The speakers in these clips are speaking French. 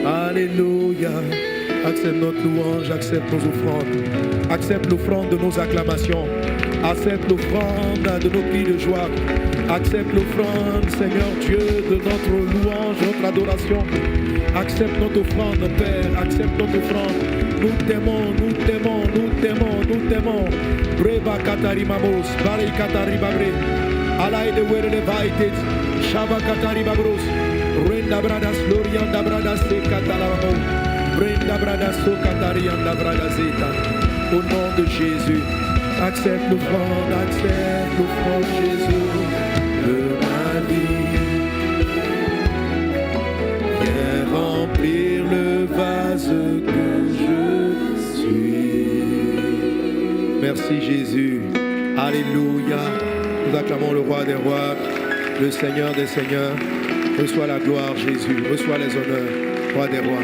Alléluia. Accepte notre louange, accepte nos offrandes. Accepte l'offrande de nos acclamations. Accepte l'offrande de nos cris de joie. Accepte l'offrande, Seigneur Dieu, de notre louange, notre adoration. Accepte notre offrande, Père. Accepte notre offrande. Nous t'aimons, nous t'aimons, nous t'aimons, nous t'aimons. Breva katari mamos, bari katari babre. Alay de were levited. Shaba katari babros. Renda bradas, lorianda bradas, se catalamo. Renda bradas, so katarianda bradazeta. Au nom de Jésus, accepte l'offrande, Jésus, de ma vie. Viens remplir le vase que je suis. Merci Jésus. Alléluia. Nous acclamons le roi des rois, le Seigneur des seigneurs. Reçois la gloire Jésus. Reçois les honneurs, roi des rois.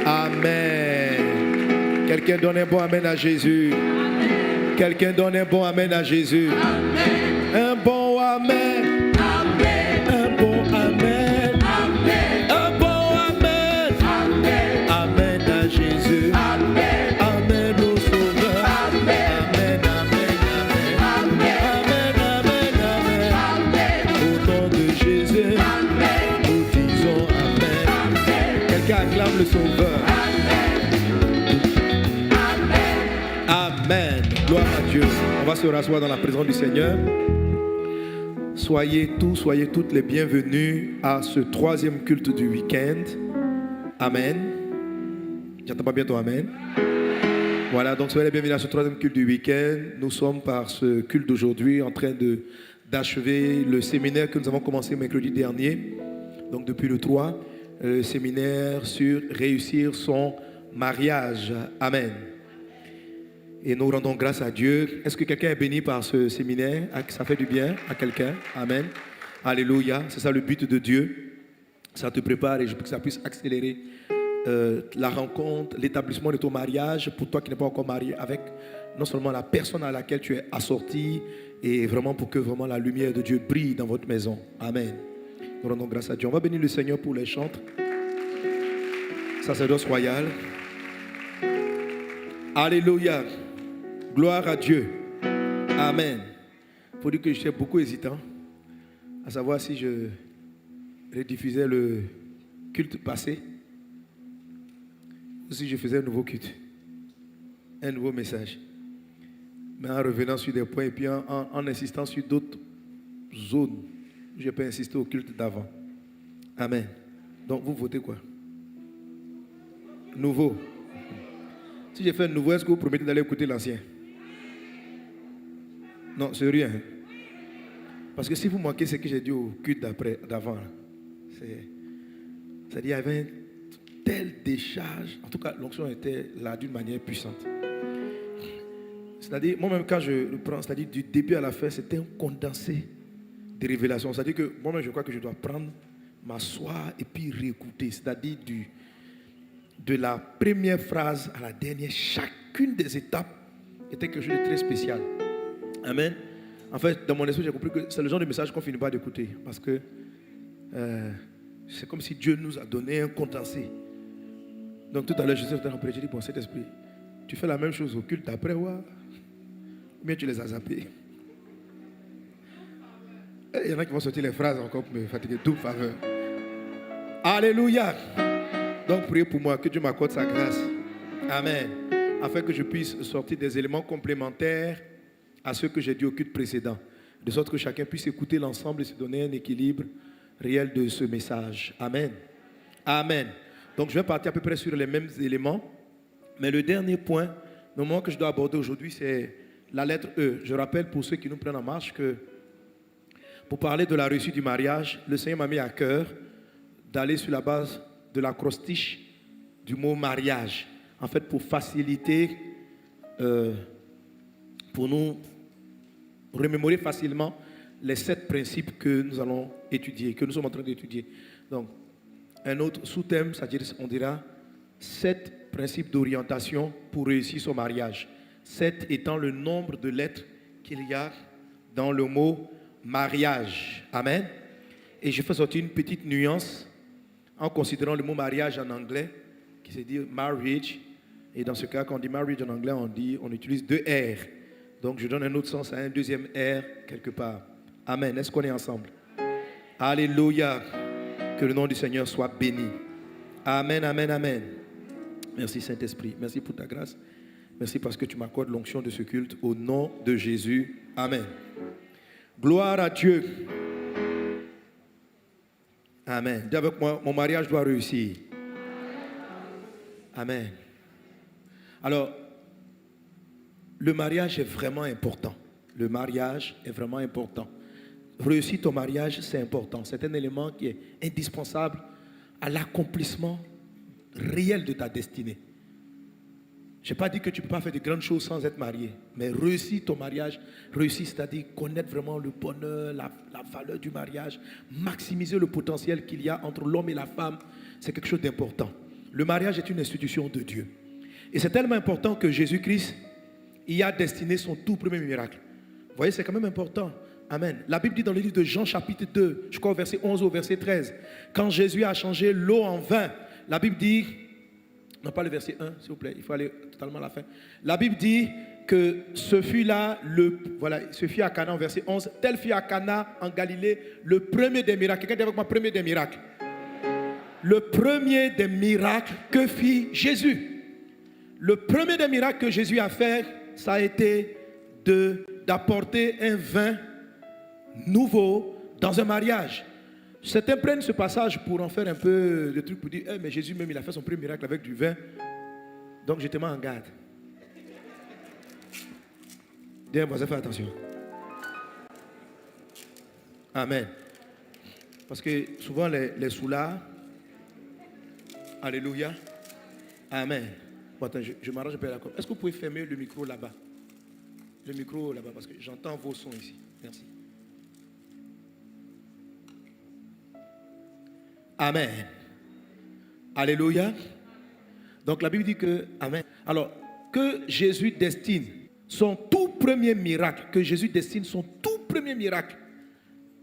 Amen. Quelqu'un donne un bon amen à Jésus. Amen. Quelqu'un donne un bon amen à Jésus. Amen. Un bon amen. Amen. Un bon amen. Amen. Un bon amen. Amen. Amen à Jésus. Amen. Amen au Sauveur. Amen. Amen, amen, amen. Amen, amen, amen. Amen. Au nom de Jésus. Amen. Nous disons amen. Amen. Quelqu'un acclame le Sauveur. Amen. Gloire à Dieu. On va se rasseoir dans la présence du Seigneur. Soyez toutes les bienvenus à ce troisième culte du week-end. Amen. J'entends pas bien ton amen. Voilà, donc soyez les bienvenus à ce troisième culte du week-end. Nous sommes par ce culte d'aujourd'hui en train d'achever le séminaire que nous avons commencé mercredi dernier. Donc depuis le 3, le séminaire sur réussir son mariage. Amen. Et nous rendons grâce à Dieu. Est-ce que quelqu'un est béni par ce séminaire? Ça fait du bien à quelqu'un? Amen. Alléluia. C'est ça le but de Dieu. Ça te prépare et je veux que ça puisse accélérer la rencontre, l'établissement de ton mariage pour toi qui n'es pas encore marié avec non seulement la personne à laquelle tu es assorti et vraiment pour que vraiment la lumière de Dieu brille dans votre maison. Amen. Nous rendons grâce à Dieu. On va bénir le Seigneur pour les chantres. Sacerdoce royal. Alléluia. Gloire à Dieu. Amen. Il faut dire que j'étais beaucoup hésitant à savoir si je rediffusais le culte passé ou si je faisais un nouveau culte, un nouveau message. Mais en revenant sur des points et puis en insistant sur d'autres zones, je peux insister au culte d'avant. Amen. Donc vous votez quoi? Nouveau. Si j'ai fait un nouveau, est-ce que vous promettez d'aller écouter l'ancien? Non, c'est rien. Parce que si vous manquez ce que j'ai dit au culte d'avant, c'est-à-dire qu'il y avait une telle décharge. En tout cas, l'onction était là d'une manière puissante. C'est-à-dire, moi-même, quand je le prends, c'est-à-dire du début à la fin, c'était un condensé de révélations. C'est-à-dire que moi-même, je crois que je dois prendre, m'asseoir et puis réécouter. C'est-à-dire de la première phrase à la dernière, chacune des étapes était quelque chose de très spécial. Amen. En fait, dans mon esprit, j'ai compris que c'est le genre de message qu'on ne finit pas d'écouter. Parce que c'est comme si Dieu nous a donné un condensé. Donc tout à l'heure, je suis en train de prêcher, j'ai dit, bon, cet esprit, tu fais la même chose au culte après, ouais. Ou bien tu les as zappés. Il y en a qui vont sortir les phrases encore pour me fatiguer. Double faveur. Alléluia. Donc priez pour moi, que Dieu m'accorde sa grâce. Amen. Afin que je puisse sortir des éléments complémentaires à ce que j'ai dit au culte précédent. De sorte que chacun puisse écouter l'ensemble et se donner un équilibre réel de ce message. Amen. Amen. Donc je vais partir à peu près sur les mêmes éléments. Mais le dernier point, le moment que je dois aborder aujourd'hui, c'est la lettre E. Je rappelle pour ceux qui nous prennent en marche que pour parler de la réussite du mariage, le Seigneur m'a mis à cœur d'aller sur la base de l'acrostiche du mot mariage. En fait, pour faciliter, pour nous remémorer facilement les 7 principes que nous allons étudier, que nous sommes en train d'étudier. Donc, un autre sous-thème, c'est-à-dire, on dira 7 principes d'orientation pour réussir son mariage. 7 étant le nombre de lettres qu'il y a dans le mot mariage. Amen. Et je fais sortir une petite nuance en considérant le mot mariage en anglais, qui se dit marriage. Et dans ce cas, quand on dit marriage en anglais, on utilise deux R. Donc je donne un autre sens à un deuxième R quelque part. Amen. Est-ce qu'on est ensemble? Alléluia. Que le nom du Seigneur soit béni. Amen, amen, amen. Merci Saint-Esprit. Merci pour ta grâce. Merci parce que tu m'accordes l'onction de ce culte au nom de Jésus. Amen. Gloire à Dieu. Amen. Dis avec moi, mon mariage doit réussir. Amen. Alors, le mariage est vraiment important. Le mariage est vraiment important. Réussir ton mariage, c'est important. C'est un élément qui est indispensable à l'accomplissement réel de ta destinée. Je n'ai pas dit que tu ne peux pas faire de grandes choses sans être marié, mais réussir ton mariage, réussir, c'est-à-dire connaître vraiment le bonheur, la valeur du mariage, maximiser le potentiel qu'il y a entre l'homme et la femme, c'est quelque chose d'important. Le mariage est une institution de Dieu. Et c'est tellement important que Jésus-Christ y a destiné son tout premier miracle. Vous voyez, c'est quand même important. Amen. La Bible dit dans le livre de Jean chapitre 2, je crois au verset 11 au verset 13, quand Jésus a changé l'eau en vin, la Bible dit, non pas le verset 1 s'il vous plaît, il faut aller totalement à la fin. La Bible dit que ce fut là, ce fut à Cana au verset 11, tel fut à Cana en Galilée le premier des miracles. Quelqu'un dit avec moi, premier des miracles. Le premier des miracles que fit Jésus. Le premier des miracles que Jésus a fait, ça a été d'apporter un vin nouveau dans un mariage. Certains prennent ce passage pour en faire un peu de trucs pour dire mais Jésus même il a fait son premier miracle avec du vin, donc je te mets en garde. Dis à voisin, fais attention. Amen. Parce que souvent les soulards, alléluia, amen. Bon, attends, je m'arrange un peu d'accord. Est-ce que vous pouvez fermer le micro là-bas? Le micro là-bas, parce que j'entends vos sons ici. Merci. Amen. Alléluia. Donc la Bible dit que, amen. Alors, que Jésus destine son tout premier miracle,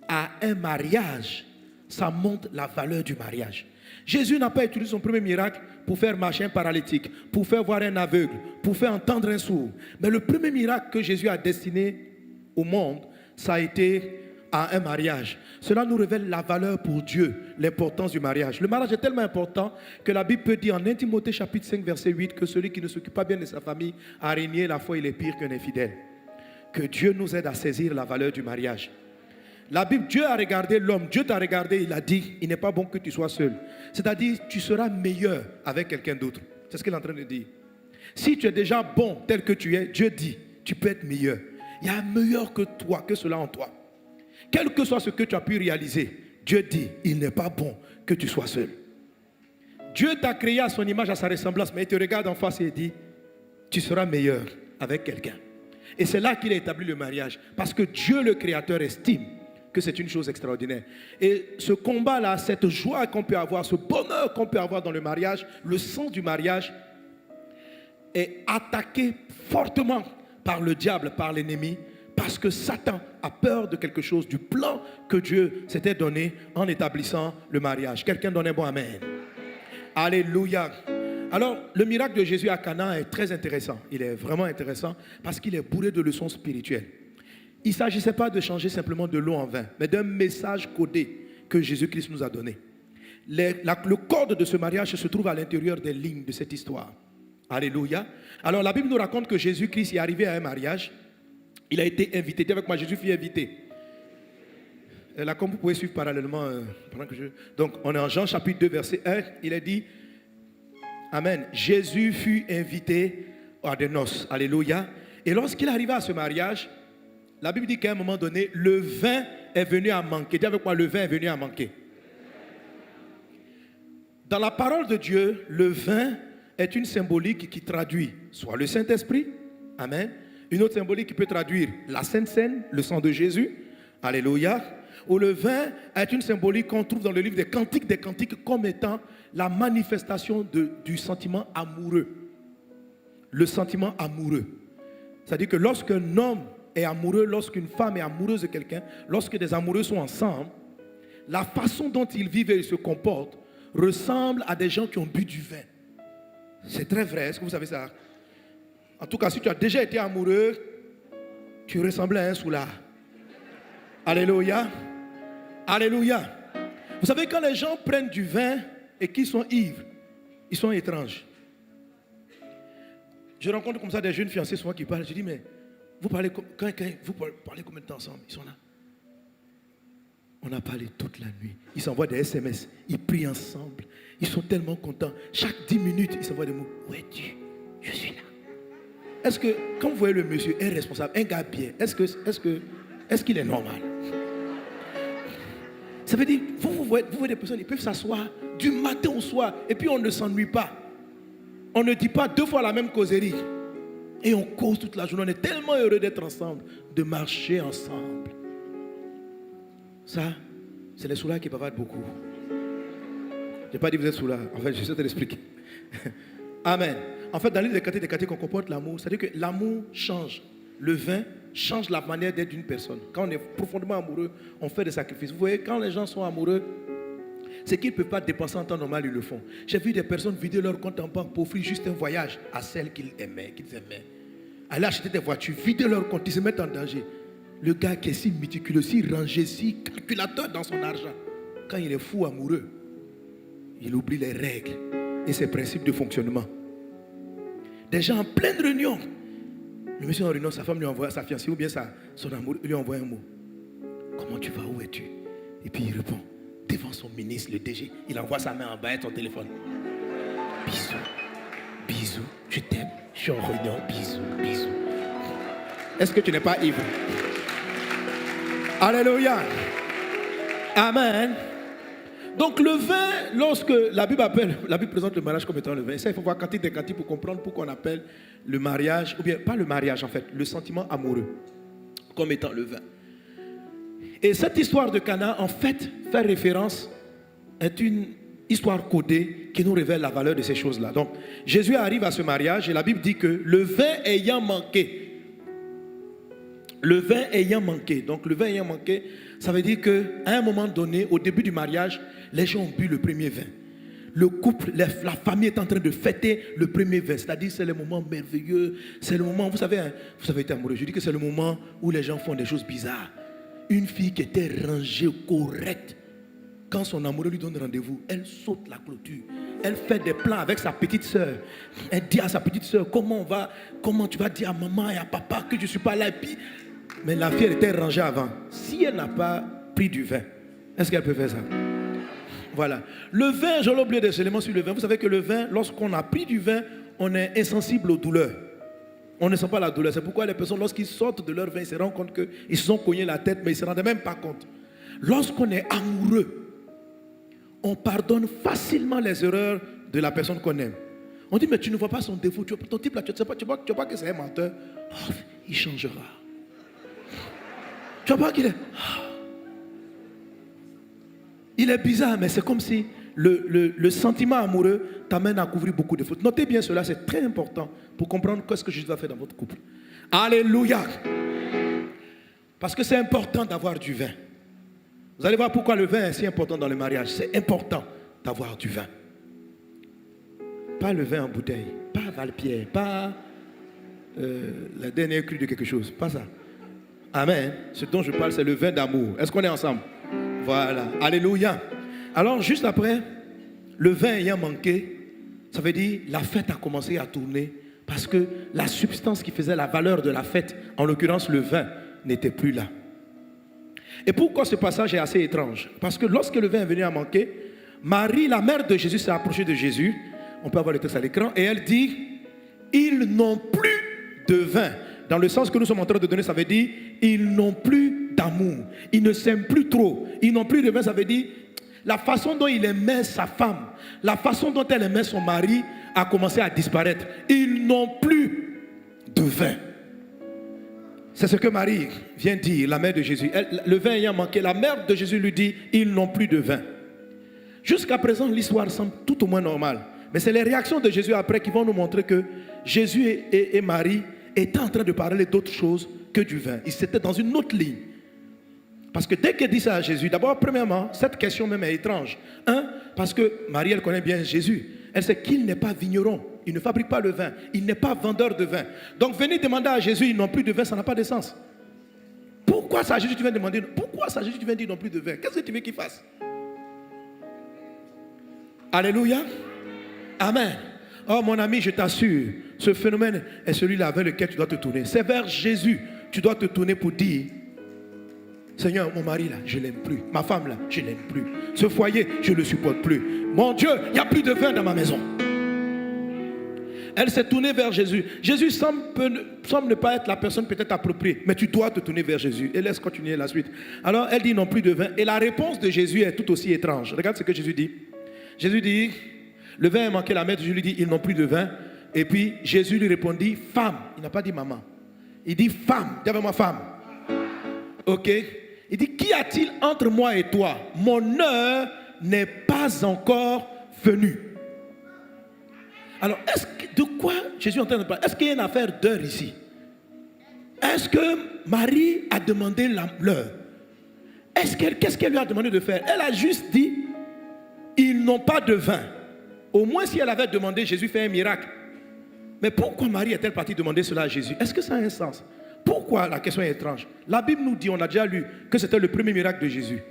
à un mariage, ça montre la valeur du mariage. Jésus n'a pas utilisé son premier miracle pour faire marcher un paralytique, pour faire voir un aveugle, pour faire entendre un sourd. Mais le premier miracle que Jésus a destiné au monde, ça a été à un mariage. Cela nous révèle la valeur pour Dieu, l'importance du mariage. Le mariage est tellement important que la Bible peut dire en 1 Timothée chapitre 5 verset 8 que celui qui ne s'occupe pas bien de sa famille a régné la foi, il est pire qu'un infidèle. Que Dieu nous aide à saisir la valeur du mariage. La Bible, Dieu a regardé l'homme, Dieu t'a regardé, il a dit, il n'est pas bon que tu sois seul. C'est-à-dire, tu seras meilleur avec quelqu'un d'autre. C'est ce qu'il est en train de dire. Si tu es déjà bon tel que tu es, Dieu dit, tu peux être meilleur. Il y a un meilleur que toi, que cela en toi. Quel que soit ce que tu as pu réaliser, Dieu dit, il n'est pas bon que tu sois seul. Dieu t'a créé à son image, à sa ressemblance, mais il te regarde en face et il dit, tu seras meilleur avec quelqu'un. Et c'est là qu'il a établi le mariage. Parce que Dieu, le Créateur, estime que c'est une chose extraordinaire. Et ce combat-là, cette joie qu'on peut avoir, ce bonheur qu'on peut avoir dans le mariage, le sens du mariage est attaqué fortement par le diable, par l'ennemi, parce que Satan a peur de quelque chose, du plan que Dieu s'était donné en établissant le mariage. Quelqu'un donne un bon amen. Alléluia. Alors, le miracle de Jésus à Cana est très intéressant. Il est vraiment intéressant parce qu'il est bourré de leçons spirituelles. Il ne s'agissait pas de changer simplement de l'eau en vin, mais d'un message codé que Jésus-Christ nous a donné. Le code de ce mariage se trouve à l'intérieur des lignes de cette histoire. Alléluia. Alors, la Bible nous raconte que Jésus-Christ est arrivé à un mariage. Il a été invité. Dis avec moi, Jésus fut invité. Et là, comme vous pouvez suivre parallèlement, donc on est en Jean chapitre 2, verset 1. Il est dit, amen, Jésus fut invité à des noces. Alléluia. Et lorsqu'il arriva à ce mariage, la Bible dit qu'à un moment donné, le vin est venu à manquer. Dis avec moi, le vin est venu à manquer. Dans la parole de Dieu, le vin est une symbolique qui traduit soit le Saint-Esprit, amen, une autre symbolique qui peut traduire la Sainte Seine, le sang de Jésus, alléluia, ou le vin est une symbolique qu'on trouve dans le livre des Cantiques comme étant la manifestation du sentiment amoureux. Le sentiment amoureux. C'est-à-dire que lorsqu'un homme est amoureux, lorsqu'une femme est amoureuse de quelqu'un, lorsque des amoureux sont ensemble, la façon dont ils vivent et ils se comportent ressemblent à des gens qui ont bu du vin. C'est très vrai, est-ce que vous savez ça? En tout cas, si tu as déjà été amoureux, tu ressemblais à un soulard. Alléluia. Alléluia. Vous savez, quand les gens prennent du vin et qu'ils sont ivres, ils sont étranges. Je rencontre comme ça des jeunes fiancés souvent qui parlent. Je dis, mais vous parlez combien de temps ensemble? Ils sont là. On a parlé toute la nuit. Ils s'envoient des SMS. Ils prient ensemble. Ils sont tellement contents. Chaque 10 minutes, ils s'envoient des mots. Où es-tu? Je suis là. Est-ce que, quand vous voyez le monsieur irresponsable, un gars bien, est-ce qu'il est normal? Ça veut dire, vous voyez des personnes, ils peuvent s'asseoir du matin au soir et puis on ne s'ennuie pas. On ne dit pas 2 fois la même causerie. Et on cause toute la journée. On est tellement heureux d'être ensemble, de marcher ensemble. Ça, c'est les soulards qui bavardent beaucoup. Je n'ai pas dit que vous êtes soulards. En fait, je sais te l'expliquer. Amen. En fait, dans l'île des quartiers qu'on comporte l'amour, c'est-à-dire que l'amour change. Le vin change la manière d'être d'une personne. Quand on est profondément amoureux, on fait des sacrifices. Vous voyez, quand les gens sont amoureux, c'est qu'ils ne peuvent pas dépenser en temps normal, ils le font. J'ai vu des personnes vider leur compte en banque pour offrir juste un voyage à celles qu'ils aimaient. Aller acheter des voitures, vider leur compte, ils se mettent en danger. Le gars qui est si méticuleux, si rangé, si calculateur dans son argent, quand il est fou amoureux, il oublie les règles et ses principes de fonctionnement. Des gens en pleine réunion, le monsieur en réunion, sa femme lui envoie, sa fiancée ou bien son amour lui envoie un mot. Comment tu vas, où es-tu? Et puis il répond, devant son ministre, le DG, il envoie sa main en bas et son téléphone. Bisous, bisous, je t'aime, je suis en réunion, bisous, bisous. Est-ce que tu n'es pas ivre? Alléluia. Amen. Donc le vin, lorsque la Bible présente le mariage comme étant le vin, ça il faut voir quantité des quantités pour comprendre pourquoi on appelle le mariage, ou bien pas le mariage en fait, le sentiment amoureux comme étant le vin. Et cette histoire de Cana, en fait, fait référence, est une histoire codée qui nous révèle la valeur de ces choses-là. Donc Jésus arrive à ce mariage et la Bible dit que le vin ayant manqué, donc le vin ayant manqué, ça veut dire qu'à un moment donné, au début du mariage, les gens ont bu le premier vin. Le couple, la famille est en train de fêter le premier vin. C'est-à-dire c'est le moment merveilleux. C'est le moment, vous avez été amoureux. Je dis que c'est le moment où les gens font des choses bizarres. Une fille qui était rangée, correcte, quand son amoureux lui donne rendez-vous, elle saute la clôture. Elle fait des plans avec sa petite soeur. Elle dit à sa petite soeur, comment tu vas dire à maman et à papa que je ne suis pas là. Et puis, mais la fille elle était rangée avant. Si elle n'a pas pris du vin, est-ce qu'elle peut faire ça? Voilà. Le vin, j'en ai oublié des éléments sur le vin. Vous savez que le vin, lorsqu'on a pris du vin, on est insensible aux douleurs. On ne sent pas la douleur. C'est pourquoi les personnes, lorsqu'ils sortent de leur vin, ils se rendent compte qu'ils se sont cognés la tête, mais ils ne se rendaient même pas compte. Lorsqu'on est amoureux, on pardonne facilement les erreurs de la personne qu'on aime. On dit, mais tu ne vois pas son défaut. Ton type là, tu ne sais pas, tu vois que c'est un menteur. Oh, il changera. Tu vois pas qu'il est... Il est bizarre, mais c'est comme si le sentiment amoureux t'amène à couvrir beaucoup de fautes. Notez bien cela, c'est très important pour comprendre ce que Jésus a fait dans votre couple. Alléluia. Parce que c'est important d'avoir du vin. Vous allez voir pourquoi le vin est si important dans le mariage. C'est important d'avoir du vin. Pas le vin en bouteille, pas Valpierre, pas la dernière crue de quelque chose, pas ça. Amen. Ce dont je parle, c'est le vin d'amour. Est-ce qu'on est ensemble? Voilà. Alléluia. Alors, juste après, le vin ayant manqué, ça veut dire la fête a commencé à tourner parce que la substance qui faisait la valeur de la fête, en l'occurrence le vin, n'était plus là. Et pourquoi ce passage est assez étrange? Parce que lorsque le vin est venu à manquer, Marie, la mère de Jésus, s'est approchée de Jésus. On peut avoir le texte à l'écran. Et elle dit, ils n'ont plus de vin. Dans le sens que nous sommes en train de donner, ça veut dire, ils n'ont plus d'amour. Ils ne s'aiment plus trop. Ils n'ont plus de vin, ça veut dire, la façon dont il aimait sa femme, la façon dont elle aimait son mari a commencé à disparaître. Ils n'ont plus de vin. C'est ce que Marie vient dire, la mère de Jésus. Le vin ayant manqué, la mère de Jésus lui dit, ils n'ont plus de vin. Jusqu'à présent, l'histoire semble tout au moins normale. Mais c'est les réactions de Jésus après qui vont nous montrer que Jésus et Marie étaient en train de parler d'autre chose que du vin. Ils étaient dans une autre ligne. Parce que dès qu'elle dit ça à Jésus, d'abord, premièrement, cette question même est étrange. Parce que Marie, elle connaît bien Jésus. Elle sait qu'il n'est pas vigneron. Il ne fabrique pas le vin. Il n'est pas vendeur de vin. Donc, venir demander à Jésus, ils n'ont plus de vin, ça n'a pas de sens. Pourquoi ça, Jésus, tu viens demander? Pourquoi ça, Jésus, tu viens dire ils n'ont plus de vin? Qu'est-ce que tu veux qu'il fasse? Alléluia. Amen. Oh, mon ami, je t'assure, ce phénomène est celui-là vers lequel tu dois te tourner. C'est vers Jésus. Tu dois te tourner pour dire: Seigneur, mon mari là, je ne l'aime plus. Ma femme là, je ne l'aime plus. Ce foyer, je ne le supporte plus. Mon Dieu, il n'y a plus de vin dans ma maison. Elle s'est tournée vers Jésus. Jésus semble ne pas être la personne peut-être appropriée, mais tu dois te tourner vers Jésus. Et laisse continuer la suite. Alors, elle dit non plus de vin. Et la réponse de Jésus est tout aussi étrange. Regarde ce que Jésus dit. Jésus dit, le vin est manqué, la mère de Jésus lui dit, ils n'ont plus de vin. Et puis, Jésus lui répondit, femme. Il n'a pas dit maman. Il dit femme. Dis avec moi, femme. Ok. Il dit, qu'y a-t-il entre moi et toi? Mon heure n'est pas encore venue. Alors, de quoi Jésus est en train de parler? Est-ce qu'il y a une affaire d'heure ici? Est-ce que Marie a demandé l'heure? Qu'est-ce qu'elle lui a demandé de faire? Elle a juste dit, ils n'ont pas de vin. Au moins, si elle avait demandé, Jésus fait un miracle. Mais pourquoi Marie est-elle partie demander cela à Jésus? Est-ce que ça a un sens? Pourquoi la question est étrange? La Bible nous dit, on a déjà lu, que c'était le premier miracle de Jésus.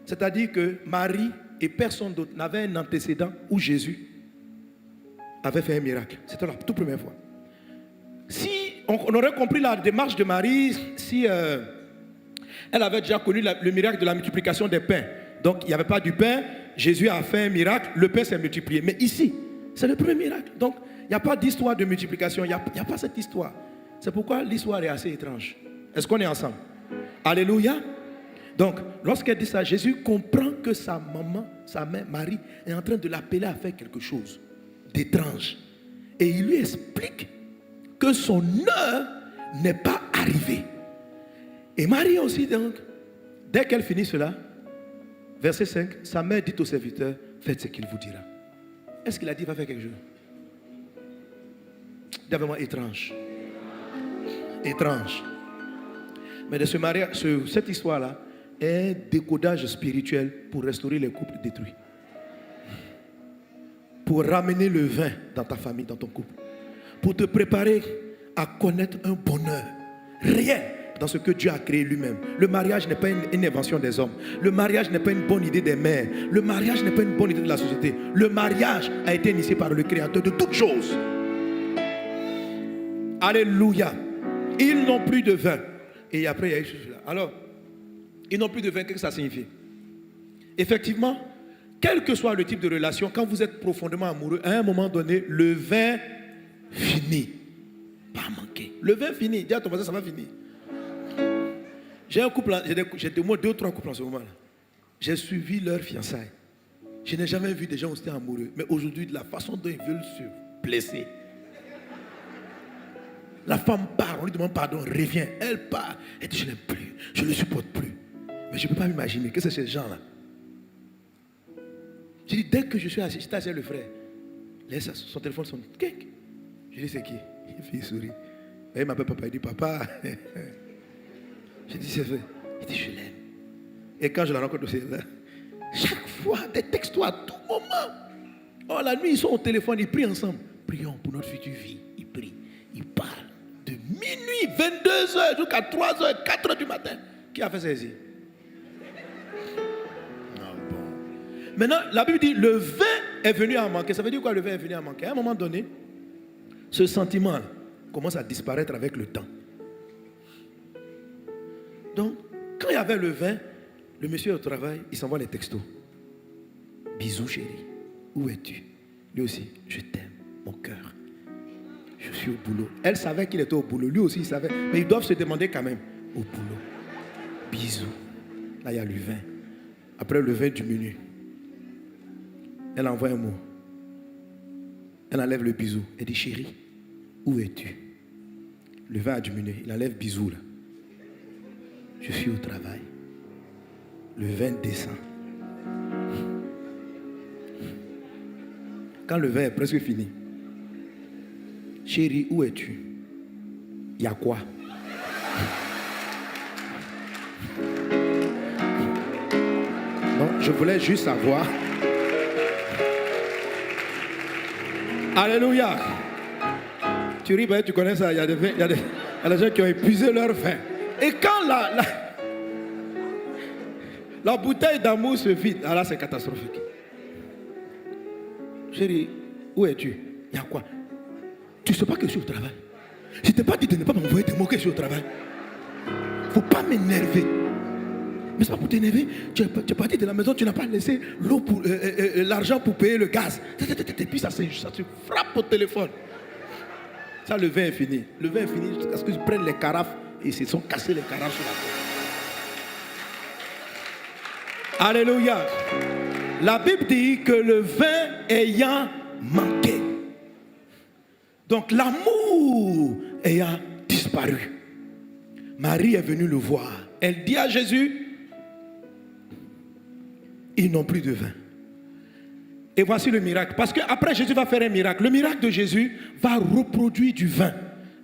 C'est-à-dire que Marie et personne d'autre n'avait un antécédent où Jésus avait fait un miracle. C'était la toute première fois. Si on aurait compris la démarche de Marie, si elle avait déjà connu le miracle de la multiplication des pains. Donc il n'y avait pas du pain, Jésus a fait un miracle, le pain s'est multiplié. Mais ici, c'est le premier miracle. Donc il n'y a pas d'histoire de multiplication, il n'y a pas cette histoire. C'est pourquoi l'histoire est assez étrange. Est-ce qu'on est ensemble? Alléluia. Donc, lorsqu'elle dit ça, Jésus comprend que sa maman, sa mère, Marie, est en train de l'appeler à faire quelque chose d'étrange. Et il lui explique que son heure n'est pas arrivée. Et Marie aussi, donc, dès qu'elle finit cela, verset 5, sa mère dit au serviteur, faites ce qu'il vous dira. Est-ce qu'il a dit, va faire quelque chose? D'abord, étrange. Étrange. Mais de ce mariage, cette histoire-là est un décodage spirituel pour restaurer les couples détruits. Pour ramener le vin dans ta famille, dans ton couple. Pour te préparer à connaître un bonheur réel dans ce que Dieu a créé lui-même. Le mariage n'est pas une invention des hommes. Le mariage n'est pas une bonne idée des mères. Le mariage n'est pas une bonne idée de la société. Le mariage a été initié par le Créateur de toutes choses. Alléluia. Ils n'ont plus de vin. Et après, il y a eu cela. Alors, ils n'ont plus de vin, qu'est-ce que ça signifie? Effectivement, quel que soit le type de relation, quand vous êtes profondément amoureux, à un moment donné, le vin finit. Pas manquer. Le vin finit. Dis à ton voisin, ça va finir. J'ai un couple, j'ai au moins 2 ou 3 couples en ce moment-là. J'ai suivi leur fiançailles. Je n'ai jamais vu des gens aussi amoureux. Mais aujourd'hui, de la façon dont ils veulent se blesser. La femme part, on lui demande pardon, revient. Elle part. Elle dit, je n'aime plus, je ne le supporte plus. Mais je ne peux pas m'imaginer que c'est ces gens-là. Je dis, dès que je suis assis, j'étais assis avec le frère. Laisse son téléphone sonne. Je dis, c'est qui? Il sourit. Et il m'appelle papa, il dit, papa. Je dis, c'est vrai. Il dit, je l'aime. Et quand je la rencontre aussi, là, chaque fois, des textos à tout moment. Oh, la nuit, ils sont au téléphone, ils prient ensemble. Prions pour notre future vie. Ils prient, ils parlent. De minuit, 22h jusqu'à 3h, 4h du matin. Qui a fait ça ici? Non, bon. Maintenant, la Bible dit, le vin est venu à manquer. Ça veut dire quoi, le vin est venu à manquer? À un moment donné, ce sentiment commence à disparaître avec le temps. Donc, quand il y avait le vin, le monsieur au travail, il s'envoie les textos. Bisous chérie, où es-tu? Lui aussi, je t'aime, mon cœur. Je suis au boulot. Elle savait qu'il était au boulot. Lui aussi, il savait. Mais ils doivent se demander quand même. Au boulot. Bisous. Là, il y a le vin. Après, le vin diminue. Elle envoie un mot. Elle enlève le bisou. Elle dit, chérie, où es-tu? Le vin a diminué. Il enlève bisou là. Je suis au travail. Le vin descend. Quand le vin est presque fini. Chérie, où es-tu? Il y a quoi? Je voulais juste savoir. Alléluia. Tu ris, tu connais ça. Il y a des gens qui ont épuisé leur vin. Et quand la bouteille d'amour se vide, alors c'est catastrophique. Chérie, où es-tu? Il y a quoi? Tu ne sais pas que je suis au travail. Je ne t'ai pas dit de ne pas m'envoyer des mots que je suis au travail. Il ne faut pas m'énerver. Mais ce n'est pas pour t'énerver. Tu es parti de la maison, tu n'as pas laissé l'argent pour payer le gaz. Et puis ça se frappe au téléphone. Ça, le vin est fini. Le vin est fini parce qu'ils prennent les carafes et ils se sont cassés les carafes sur la tête. Alléluia. La Bible dit que le vin ayant manqué. Donc l'amour ayant disparu. Marie est venue le voir. Elle dit à Jésus, ils n'ont plus de vin. Et voici le miracle. Parce qu'après Jésus va faire un miracle. Le miracle de Jésus va reproduire du vin.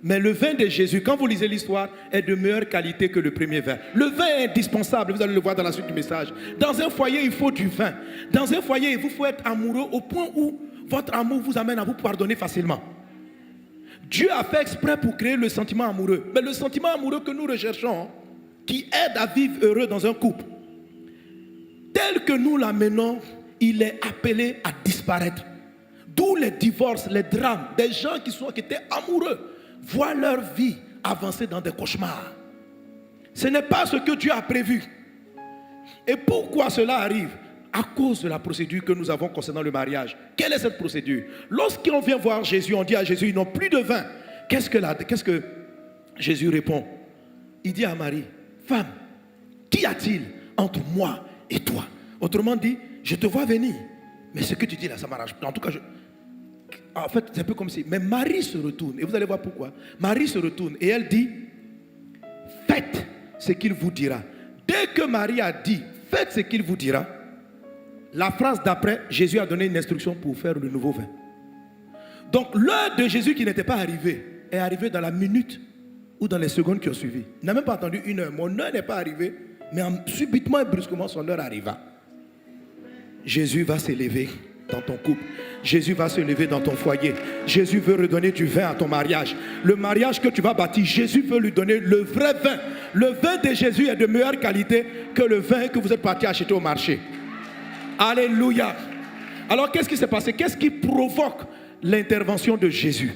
Mais le vin de Jésus, quand vous lisez l'histoire, est de meilleure qualité que le premier vin. Le vin est indispensable, vous allez le voir dans la suite du message. Dans un foyer, il faut du vin. Dans un foyer, il vous faut être amoureux au point où votre amour vous amène à vous pardonner facilement. Dieu a fait exprès pour créer le sentiment amoureux. Mais le sentiment amoureux que nous recherchons, qui aide à vivre heureux dans un couple, tel que nous l'amenons, il est appelé à disparaître. D'où les divorces, les drames, des gens qui étaient amoureux, voient leur vie avancer dans des cauchemars. Ce n'est pas ce que Dieu a prévu. Et pourquoi cela arrive? À cause de la procédure que nous avons concernant le mariage. Quelle est cette procédure? Lorsqu'on vient voir Jésus, on dit à Jésus, ils n'ont plus de vin. Qu'est-ce que Jésus répond? Il dit à Marie, femme, qu'y a-t-il entre moi et toi? Autrement dit, je te vois venir, mais ce que tu dis là, ça m'arrache. En tout cas, en fait, c'est un peu comme si... Mais Marie se retourne, et vous allez voir pourquoi. Marie se retourne, et elle dit, faites ce qu'il vous dira. Dès que Marie a dit, faites ce qu'il vous dira, la phrase d'après, Jésus a donné une instruction pour faire le nouveau vin. Donc, l'heure de Jésus qui n'était pas arrivée, est arrivée dans la minute ou dans les secondes qui ont suivi. Il n'a même pas attendu une heure. Mon heure n'est pas arrivée, mais subitement et brusquement, son heure arriva. Jésus va s'élever dans ton couple. Jésus va se lever dans ton foyer. Jésus veut redonner du vin à ton mariage. Le mariage que tu vas bâtir, Jésus veut lui donner le vrai vin. Le vin de Jésus est de meilleure qualité que le vin que vous êtes parti acheter au marché. Alléluia. Alors qu'est-ce qui s'est passé? Qu'est-ce qui provoque l'intervention de Jésus?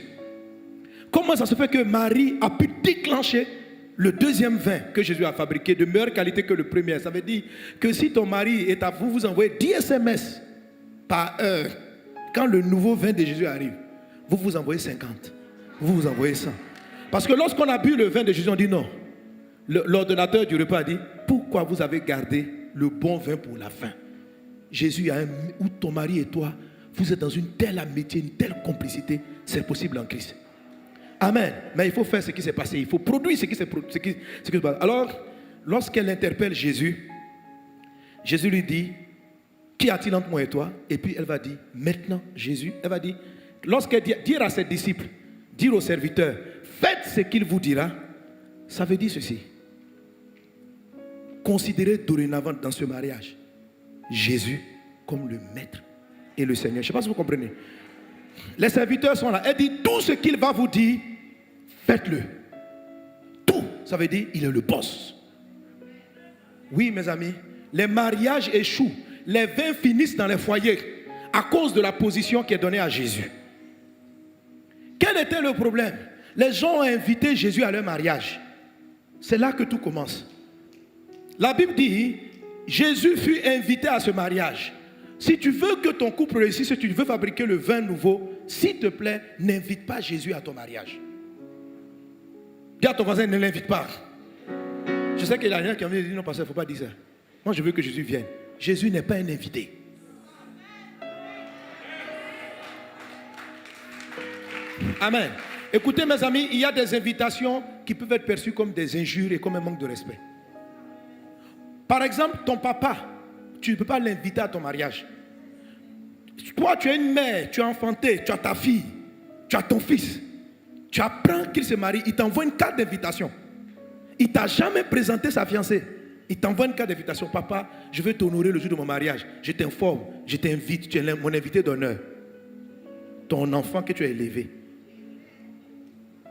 Comment ça se fait que Marie a pu déclencher le deuxième vin que Jésus a fabriqué de meilleure qualité que le premier? Ça veut dire que si ton mari est à vous, vous envoyez 10 SMS par heure. Quand le nouveau vin de Jésus arrive, vous envoyez 50. Vous envoyez 100. Parce que lorsqu'on a bu le vin de Jésus, on dit non. L'ordonnateur du repas a dit, pourquoi vous avez gardé le bon vin pour la fin? Jésus a où ton mari et toi, vous êtes dans une telle amitié, une telle complicité, c'est possible en Christ. Amen. Mais il faut faire ce qui s'est passé. Il faut produire ce qui s'est passé. Alors, lorsqu'elle interpelle Jésus, Jésus lui dit, qu'y a-t-il entre moi et toi? Et puis elle va dire, maintenant Jésus, elle va dire, lorsqu'elle dit, dire à ses disciples, dire aux serviteurs, faites ce qu'il vous dira, ça veut dire ceci. Considérez dorénavant dans ce mariage Jésus comme le maître et le Seigneur. Je ne sais pas si vous comprenez. Les serviteurs sont là. Elle dit, tout ce qu'il va vous dire, faites-le. Tout, ça veut dire, il est le boss. Oui, mes amis, les mariages échouent. Les vins finissent dans les foyers à cause de la position qui est donnée à Jésus. Quel était le problème? Les gens ont invité Jésus à leur mariage. C'est là que tout commence. La Bible dit, Jésus fut invité à ce mariage. Si tu veux que ton couple réussisse, si tu veux fabriquer le vin nouveau, s'il te plaît, n'invite pas Jésus à ton mariage. Dis à ton voisin, ne l'invite pas. Je sais qu'il y a rien qui a envie de dire, non, pasteur, il ne faut pas dire ça. Moi, je veux que Jésus vienne. Jésus n'est pas un invité. Amen. Écoutez, mes amis, il y a des invitations qui peuvent être perçues comme des injures et comme un manque de respect. Par exemple, ton papa, tu ne peux pas l'inviter à ton mariage. Toi, tu es une mère, tu as enfanté, tu as ta fille, tu as ton fils. Tu apprends qu'il se marie, il t'envoie une carte d'invitation. Il ne t'a jamais présenté sa fiancée. Il t'envoie une carte d'invitation. Papa, je veux t'honorer le jour de mon mariage. Je t'informe, je t'invite, tu es mon invité d'honneur. Ton enfant que tu as élevé.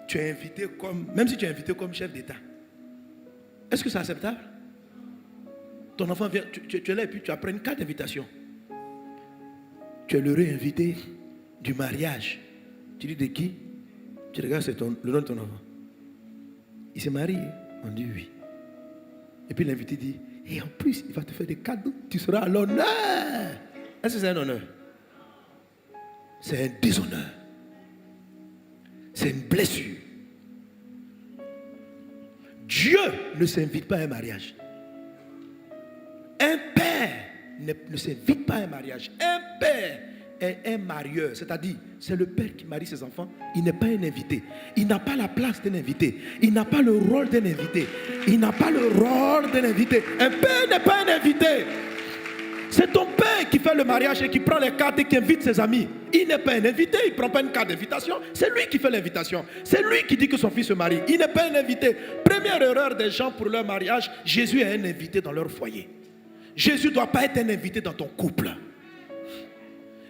Tu es invité comme, même si tu es invité comme chef d'État. Est-ce que c'est acceptable? Ton enfant vient, tu es là et puis tu apprends une carte d'invitation. Tu es le réinvité du mariage. Tu dis de qui? Tu regardes, c'est le nom de ton enfant. Il s'est marié? On dit oui. Et puis l'invité dit, et en plus, il va te faire des cadeaux. Tu seras à l'honneur. Est-ce que c'est un honneur? C'est un déshonneur. C'est une blessure. Dieu ne s'invite pas à un mariage. Un père ne s'invite pas à un mariage. Un père est un marieur, c'est-à-dire c'est le père qui marie ses enfants. Il n'est pas un invité. Il n'a pas la place d'un invité. Il n'a pas le rôle d'un invité. Il n'a pas le rôle d'un invité. Un père n'est pas un invité. C'est ton père qui fait le mariage et qui prend les cartes et qui invite ses amis. Il n'est pas un invité, il ne prend pas une carte d'invitation. C'est lui qui fait l'invitation. C'est lui qui dit que son fils se marie. Il n'est pas un invité. Première erreur des gens pour leur mariage, Jésus est un invité dans leur foyer. Jésus ne doit pas être un invité dans ton couple.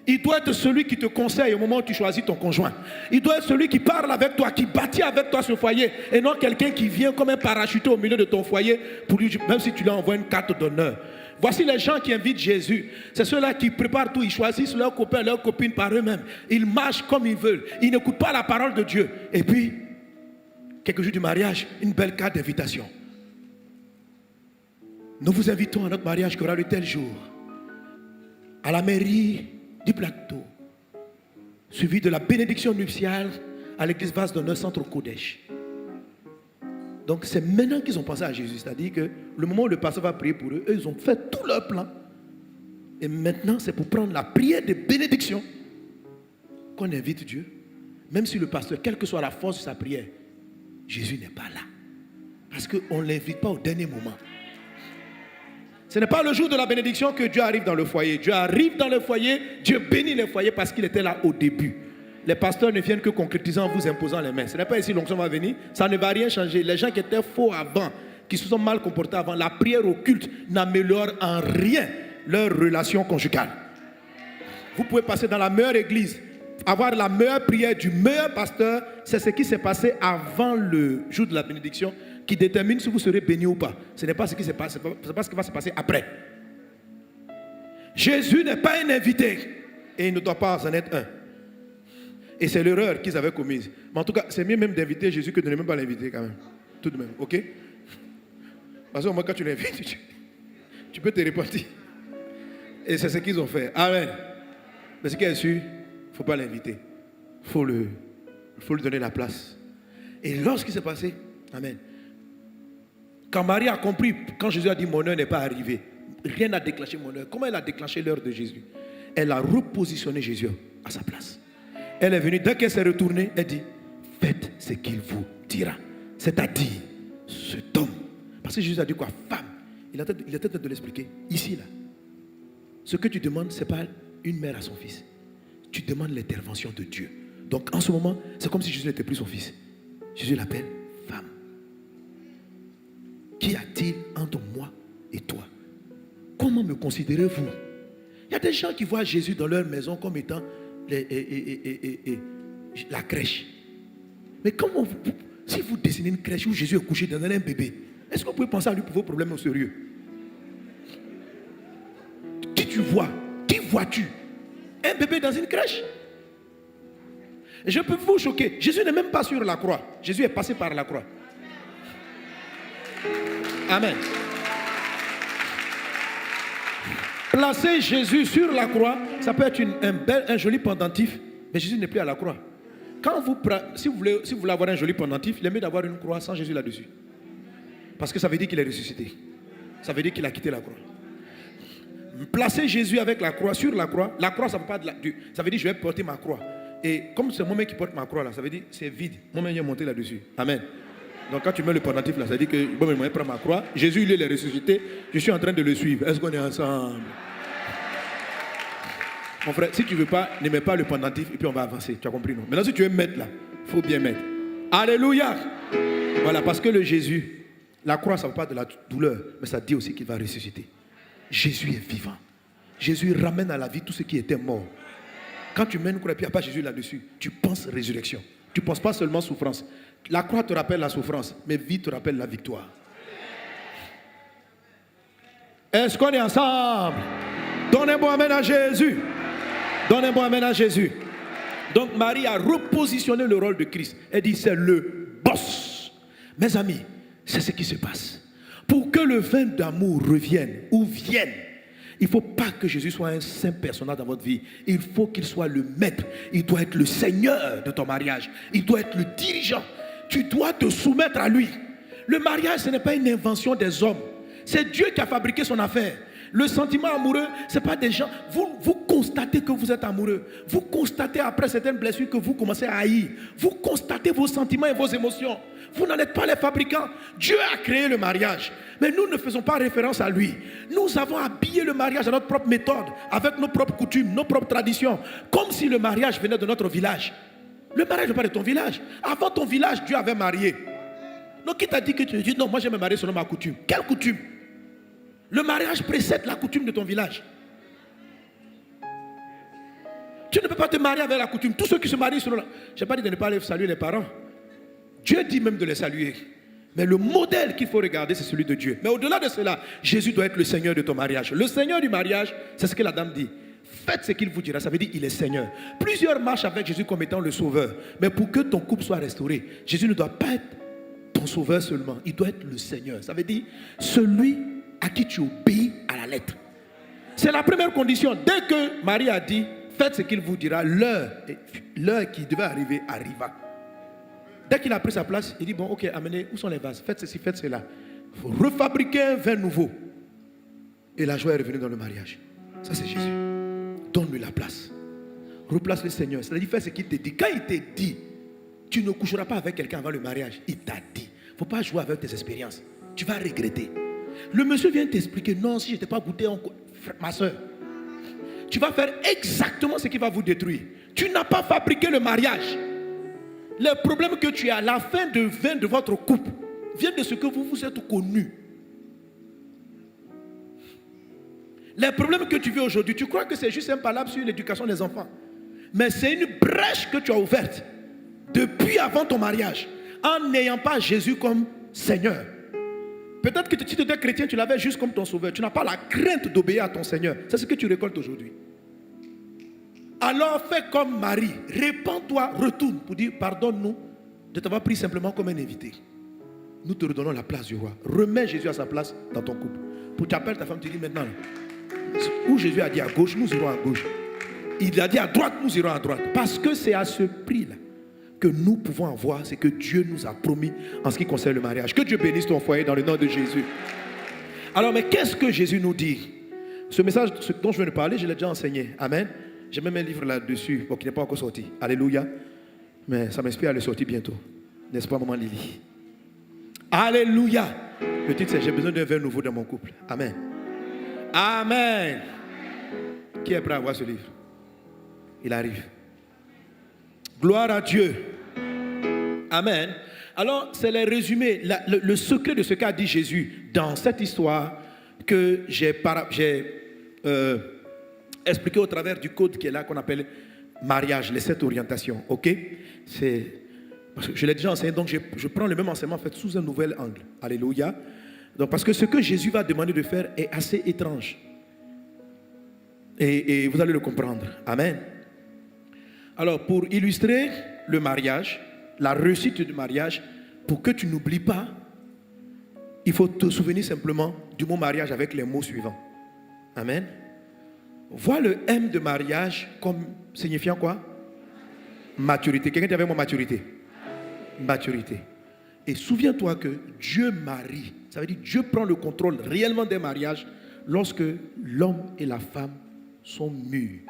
Il doit être celui qui te conseille au moment où tu choisis ton conjoint. Il doit être celui qui parle avec toi, qui bâtit avec toi ce foyer. Et non quelqu'un qui vient comme un parachuté au milieu de ton foyer, pour lui, même si tu lui envoies une carte d'honneur. Voici les gens qui invitent Jésus. C'est ceux-là qui préparent tout. Ils choisissent leurs copains, leurs copines par eux-mêmes. Ils marchent comme ils veulent. Ils n'écoutent pas la parole de Dieu. Et puis, quelques jours du mariage, une belle carte d'invitation. Nous vous invitons à notre mariage qui aura lieu tel jour. À la mairie du Plateau. Suivi de la bénédiction nuptiale à l'église Vase d'Honneur Centre Kodesh. Donc c'est maintenant qu'ils ont pensé à Jésus. C'est-à-dire que le moment où le pasteur va prier pour eux, ils ont fait tout leur plan. Et maintenant c'est pour prendre la prière de bénédiction qu'on invite Dieu. Même si le pasteur, quelle que soit la force de sa prière, Jésus n'est pas là. Parce qu'on ne l'invite pas au dernier moment. Ce n'est pas le jour de la bénédiction que Dieu arrive dans le foyer. Dieu arrive dans le foyer, Dieu bénit le foyer parce qu'il était là au début. Les pasteurs ne viennent que concrétiser en vous imposant les mains. Ce n'est pas ici l'onction va venir, ça ne va rien changer. Les gens qui étaient faux avant, qui se sont mal comportés avant, la prière occulte n'améliore en rien leur relation conjugale. Vous pouvez passer dans la meilleure église, avoir la meilleure prière du meilleur pasteur, c'est ce qui s'est passé avant le jour de la bénédiction qui détermine si vous serez béni ou pas. Ce n'est pas ce qui s'est passé, c'est pas ce qui va se passer après. Jésus n'est pas un invité et il ne doit pas en être un. Et c'est l'erreur qu'ils avaient commise. Mais en tout cas, c'est mieux même d'inviter Jésus que de ne même pas l'inviter quand même. Tout de même, ok? Parce que moi, quand tu l'invites, tu peux te repentir. Et c'est ce qu'ils ont fait. Amen. Mais ce qui est sûr, il ne faut pas l'inviter. Il faut lui donner la place. Et lorsqu'il s'est passé, amen. Quand Marie a compris, quand Jésus a dit mon heure n'est pas arrivée, rien n'a déclenché mon heure. Comment elle a déclenché l'heure de Jésus? Elle a repositionné Jésus à sa place. Elle est venue, dès qu'elle s'est retournée, elle dit, faites ce qu'il vous dira. C'est-à-dire, cet homme. Parce que Jésus a dit quoi? Femme. Il était en train de l'expliquer. Ici, là. Ce que tu demandes, ce n'est pas une mère à son fils. Tu demandes l'intervention de Dieu. Donc, en ce moment, c'est comme si Jésus n'était plus son fils. Jésus l'appelle femme. Qu'y a-t-il entre moi et toi? Comment me considérez-vous? Il y a des gens qui voient Jésus dans leur maison comme étant la crèche. Mais comment si vous dessinez une crèche où Jésus est couché dans un bébé, est-ce que vous pouvez penser à lui pour vos problèmes au sérieux? Qui tu vois? Qui vois-tu? Un bébé dans une crèche? Et je peux vous choquer. Jésus n'est même pas sur la croix. Jésus est passé par la croix. Amen. Placer Jésus sur la croix, ça peut être un joli pendentif, mais Jésus n'est plus à la croix. Si vous voulez avoir un joli pendentif, il est mieux d'avoir une croix sans Jésus là-dessus. Parce que ça veut dire qu'il est ressuscité. Ça veut dire qu'il a quitté la croix. Placer Jésus avec la croix, sur la croix ça veut pas ça veut dire je vais porter ma croix. Et comme c'est moi-même qui porte ma croix là, ça veut dire c'est vide. Moi-même je vais monter là-dessus. Amen. Donc quand tu mets le pendentif là, ça veut dire que bon, je prends ma croix. Jésus il est ressuscité. Je suis en train de le suivre. Est-ce qu'on est ensemble? Mon frère, si tu ne veux pas, ne mets pas le pendentif et puis on va avancer. Tu as compris, non? Maintenant, si tu veux mettre là, il faut bien mettre. Alléluia. Voilà, parce que le Jésus, La croix, ça ne parle pas de la douleur, mais ça dit aussi qu'il va ressusciter. Jésus est vivant. Jésus ramène à la vie tout ce qui était mort. Quand tu mets une croix et puis il n'y a pas Jésus là-dessus, tu penses résurrection. Tu ne penses pas seulement souffrance. La croix te rappelle la souffrance, mais vie te rappelle la victoire. Est-ce qu'on est ensemble? Donnez un bon amen à Jésus. Donnez un bon amen à Jésus. Donc Marie a repositionné le rôle de Christ. Elle dit c'est le boss. Mes amis, c'est ce qui se passe. Pour que le vin d'amour revienne ou vienne, il ne faut pas que Jésus soit un saint personnage dans votre vie. Il faut qu'il soit le maître. Il doit être le seigneur de ton mariage. Il doit être le dirigeant. Tu dois te soumettre à lui. Le mariage, ce n'est pas une invention des hommes. C'est Dieu qui a fabriqué son affaire. Le sentiment amoureux, ce n'est pas des gens. Vous constatez que vous êtes amoureux. Vous constatez après certaines blessures que vous commencez à haïr. Vous constatez vos sentiments et vos émotions. Vous n'en êtes pas les fabricants. Dieu a créé le mariage. Mais nous ne faisons pas référence à lui. Nous avons habillé le mariage à notre propre méthode, avec nos propres coutumes, nos propres traditions. Comme si le mariage venait de notre village. Le mariage n'est pas de ton village. Avant ton village, Dieu avait marié. Donc qui t'a dit que tu dis non, moi je vais me marier selon ma coutume. Quelle coutume? Le mariage précède la coutume de ton village. Tu ne peux pas te marier avec la coutume. Tous ceux qui se marient selon la... Je n'ai pas dit de ne pas aller saluer les parents. Dieu dit même de les saluer. Mais le modèle qu'il faut regarder, c'est celui de Dieu. Mais au-delà de cela, Jésus doit être le Seigneur de ton mariage. Le Seigneur du mariage, c'est ce que la dame dit. Faites ce qu'il vous dira. Ça veut dire qu'il est Seigneur. Plusieurs marchent avec Jésus comme étant le Sauveur. Mais pour que ton couple soit restauré, Jésus ne doit pas être ton Sauveur seulement. Il doit être le Seigneur. Ça veut dire celui à qui tu obéis à la lettre. C'est la première condition. Dès que Marie a dit, faites ce qu'il vous dira, l'heure qui devait arriver arriva. Dès qu'il a pris sa place, il dit, bon, ok, amenez, où sont les vases? Faites ceci, faites cela. Il faut refabriquer un vin nouveau. Et la joie est revenue dans le mariage. Ça, c'est Jésus. Donne-lui la place. Replace le Seigneur. C'est-à-dire, fais ce qu'il te dit. Quand il te dit, tu ne coucheras pas avec quelqu'un avant le mariage, il t'a dit. Il ne faut pas jouer avec tes expériences. Tu vas regretter. Le monsieur vient t'expliquer, non, si je n'étais pas goûté, ma soeur, tu vas faire exactement ce qui va vous détruire. Tu n'as pas fabriqué le mariage. Les problèmes que tu as, la fin de vin de votre couple, vient de ce que vous vous êtes connus. Les problèmes que tu vis aujourd'hui, tu crois que c'est juste un palabre sur l'éducation des enfants. Mais c'est une brèche que tu as ouverte depuis avant ton mariage, en n'ayant pas Jésus comme Seigneur. Peut-être que si tu étais chrétien, tu l'avais juste comme ton sauveur. Tu n'as pas la crainte d'obéir à ton Seigneur. C'est ce que tu récoltes aujourd'hui. Alors fais comme Marie. Répands-toi, retourne pour dire pardonne-nous de t'avoir pris simplement comme un invité. Nous te redonnons la place du roi. Remets Jésus à sa place dans ton couple. Pour t'appeler ta femme, tu dis maintenant, où Jésus a dit à gauche, nous irons à gauche. Il a dit à droite, nous irons à droite. Parce que c'est à ce prix-là que nous pouvons avoir ce que Dieu nous a promis en ce qui concerne le mariage. Que Dieu bénisse ton foyer dans le nom de Jésus. Alors, mais qu'est-ce que Jésus nous dit? Ce message dont je viens de parler, je l'ai déjà enseigné. Amen. J'ai même un livre là-dessus, bon, qui n'est pas encore sorti. Alléluia. Mais ça m'inspire à le sortir bientôt. N'est-ce pas, maman Lily? Alléluia. Le titre, c'est « J'ai besoin d'un vin nouveau dans mon couple ». Amen. Amen. Qui est prêt à voir ce livre? Il arrive. Gloire à Dieu. Amen. Alors, c'est le résumé, le secret de ce qu'a dit Jésus dans cette histoire que j'ai expliqué au travers du code qui est là, qu'on appelle mariage, les 7 orientations. Ok? Parce que je l'ai déjà enseigné, donc je prends le même enseignement en fait sous un nouvel angle. Alléluia. Donc, parce que ce que Jésus va demander de faire est assez étrange. Et vous allez le comprendre. Amen. Alors, pour illustrer le mariage, la réussite du mariage, pour que tu n'oublies pas, il faut te souvenir simplement du mot mariage avec les mots suivants. Amen. Vois le M de mariage comme signifiant quoi? Maturité. Quelqu'un dit avec moi maturité? Maturité. Et souviens-toi que Dieu marie. Ça veut dire que Dieu prend le contrôle réellement des mariages lorsque l'homme et la femme sont mûrs.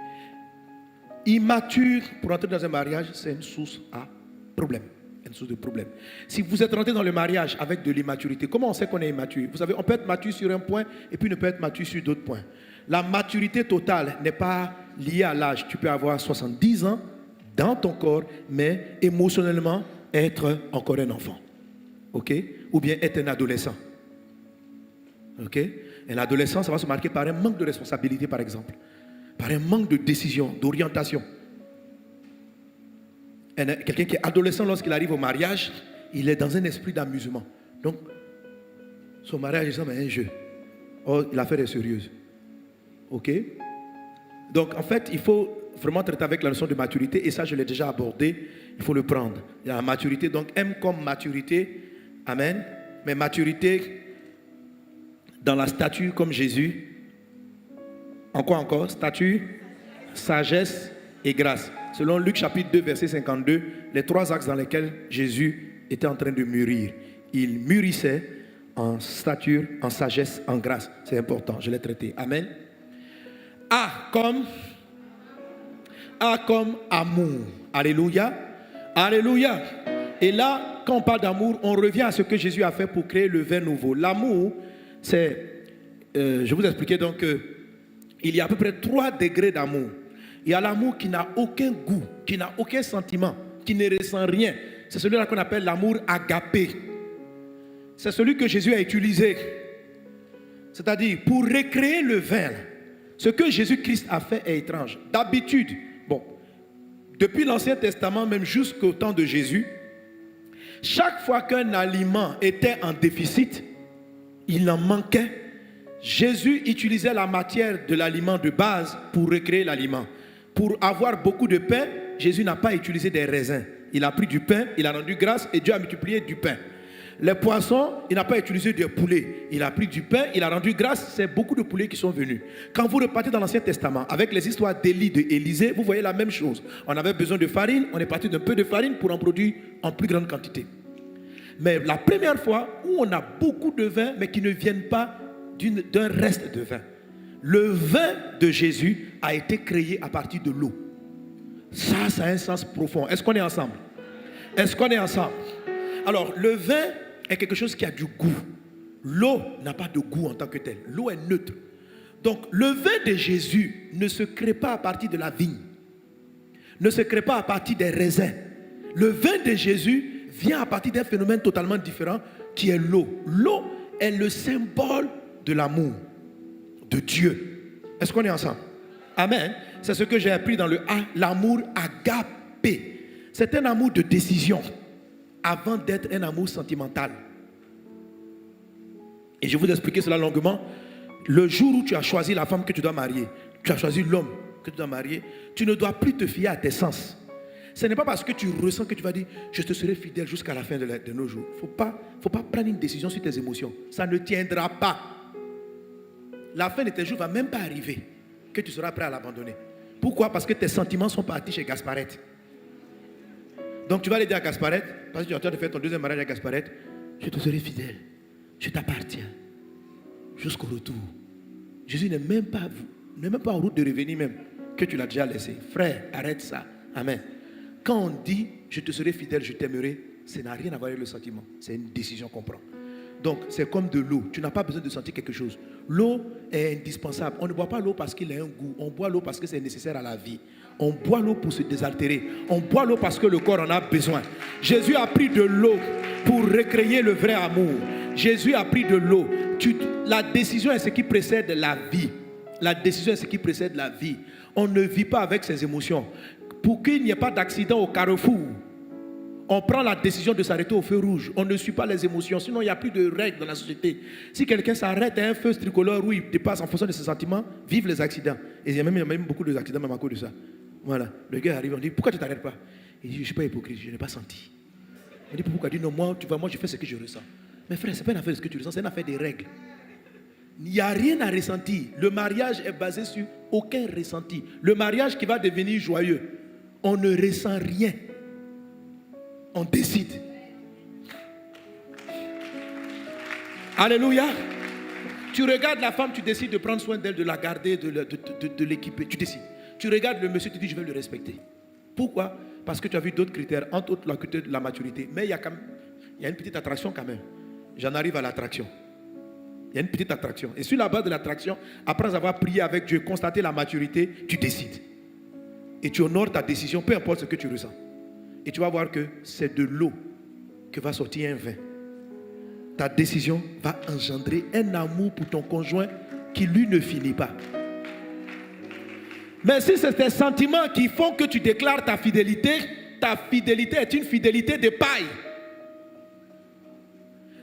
Immature pour entrer dans un mariage, c'est une source à problème. Une source de problème. Si vous êtes rentré dans le mariage avec de l'immaturité, comment on sait qu'on est immature? Vous savez, on peut être mature sur un point et puis ne peut être mature sur d'autres points. La maturité totale n'est pas liée à l'âge. Tu peux avoir 70 ans dans ton corps, mais émotionnellement être encore un enfant. Ok? Ou bien être un adolescent. Ok? Et l'adolescence, ça va se marquer par un manque de responsabilité, par exemple. Par un manque de décision, d'orientation. Quelqu'un qui est adolescent, lorsqu'il arrive au mariage, il est dans un esprit d'amusement. Donc, son mariage, il semble un jeu. Oh, l'affaire est sérieuse. Ok? Donc, en fait, il faut vraiment traiter avec la notion de maturité. Et ça, je l'ai déjà abordé. Il faut le prendre. Il y a la maturité. Donc, M comme maturité. Amen. Mais maturité dans la stature comme Jésus. En quoi encore? Stature, sagesse et grâce. Selon Luc chapitre 2, verset 52, les 3 axes dans lesquels Jésus était en train de mûrir. Il mûrissait en stature, en sagesse, en grâce. C'est important, je l'ai traité. Amen. A comme amour. Alléluia. Alléluia. Et là, quand on parle d'amour, on revient à ce que Jésus a fait pour créer le vin nouveau. L'amour, c'est... je vous expliquais donc qu'il y a à peu près 3 degrés d'amour. Il y a l'amour qui n'a aucun goût, qui n'a aucun sentiment, qui ne ressent rien. C'est celui-là qu'on appelle l'amour agapé. C'est celui que Jésus a utilisé. C'est-à-dire, pour recréer le vin, ce que Jésus-Christ a fait est étrange. D'habitude, bon, depuis l'Ancien Testament, même jusqu'au temps de Jésus, chaque fois qu'un aliment était en déficit, il en manquait, Jésus utilisait la matière de l'aliment de base pour recréer l'aliment. Pour avoir beaucoup de pain, Jésus n'a pas utilisé des raisins. Il a pris du pain, il a rendu grâce et Dieu a multiplié du pain. Les poissons, il n'a pas utilisé des poulets. Il a pris du pain, il a rendu grâce, c'est beaucoup de poulets qui sont venus. Quand vous repartez dans l'Ancien Testament, avec les histoires d'Élie, d'Élisée, vous voyez la même chose. On avait besoin de farine, on est parti d'un peu de farine pour en produire en plus grande quantité. Mais la première fois où on a beaucoup de vin, mais qui ne viennent pas d'un reste de vin. Le vin de Jésus a été créé à partir de l'eau. Ça a un sens profond. Est-ce qu'on est ensemble? Est-ce qu'on est ensemble? Alors, le vin est quelque chose qui a du goût. L'eau n'a pas de goût en tant que tel. L'eau est neutre. Donc, le vin de Jésus ne se crée pas à partir de la vigne. Ne se crée pas à partir des raisins. Le vin de Jésus vient à partir d'un phénomène totalement différent qui est l'eau. L'eau est le symbole de l'amour de Dieu. Est-ce qu'on est ensemble? Amen. C'est ce que j'ai appris dans le A, l'amour agapé. C'est un amour de décision avant d'être un amour sentimental. Et je vais vous expliquer cela longuement. Le jour où tu as choisi la femme que tu dois marier, tu as choisi l'homme que tu dois marier, tu ne dois plus te fier à tes sens. Ce n'est pas parce que tu ressens que tu vas dire je te serai fidèle jusqu'à la fin de nos jours. Il ne faut pas prendre une décision sur tes émotions. Ça ne tiendra pas. La fin de tes jours ne va même pas arriver que tu seras prêt à l'abandonner. Pourquoi? Parce que tes sentiments sont partis chez Gasparette. Donc tu vas aller dire à Gasparette, parce que tu es en train de faire ton deuxième mariage à Gasparette, je te serai fidèle, je t'appartiens jusqu'au retour. Jésus n'est même pas en route de revenir même, que tu l'as déjà laissé. Frère, arrête ça. Amen. Quand on dit je te serai fidèle, je t'aimerai, ça n'a rien à voir avec le sentiment. C'est une décision qu'on prend. Donc c'est comme de l'eau. Tu n'as pas besoin de sentir quelque chose. L'eau est indispensable. On ne boit pas l'eau parce qu'il a un goût. On boit l'eau parce que c'est nécessaire à la vie. On boit l'eau pour se désaltérer. On boit l'eau parce que le corps en a besoin. Jésus a pris de l'eau pour recréer le vrai amour. Jésus a pris de l'eau. La décision est ce qui précède la vie. La décision est ce qui précède la vie. On ne vit pas avec ses émotions. Pour qu'il n'y ait pas d'accident au carrefour, on prend la décision de s'arrêter au feu rouge. On ne suit pas les émotions. Sinon, il n'y a plus de règles dans la société. Si quelqu'un s'arrête à un feu tricolore où il dépasse en fonction de ses sentiments, vivent les accidents. Et il y a même beaucoup d'accidents même à cause de ça. Voilà. Le gars arrive, on dit, pourquoi tu ne t'arrêtes pas? Il dit, je ne suis pas hypocrite, je n'ai pas senti. On dit, pourquoi? Il dit, non, moi, tu vois, moi, je fais ce que je ressens. Mais frère, ce n'est pas une affaire de ce que tu ressens, c'est une affaire des règles. Il n'y a rien à ressentir. Le mariage est basé sur aucun ressenti. Le mariage qui va devenir joyeux, on ne ressent rien. On décide. Alléluia. Tu regardes la femme, tu décides de prendre soin d'elle, de la garder, de l'équiper. Tu décides. Tu regardes le monsieur, tu dis je vais le respecter. Pourquoi? Parce que tu as vu d'autres critères, entre autres la critère de la maturité. Mais il y a une petite attraction quand même. J'en arrive à l'attraction. Il y a une petite attraction. Et sur la base de l'attraction, après avoir prié avec Dieu, constaté la maturité, tu décides. Et tu honores ta décision, peu importe ce que tu ressens. Et tu vas voir que c'est de l'eau que va sortir un vin. ta décision va engendrer un amour pour ton conjoint qui lui ne finit pas. Mais si c'est tes sentiments qui font que tu déclares ta fidélité est une fidélité de paille.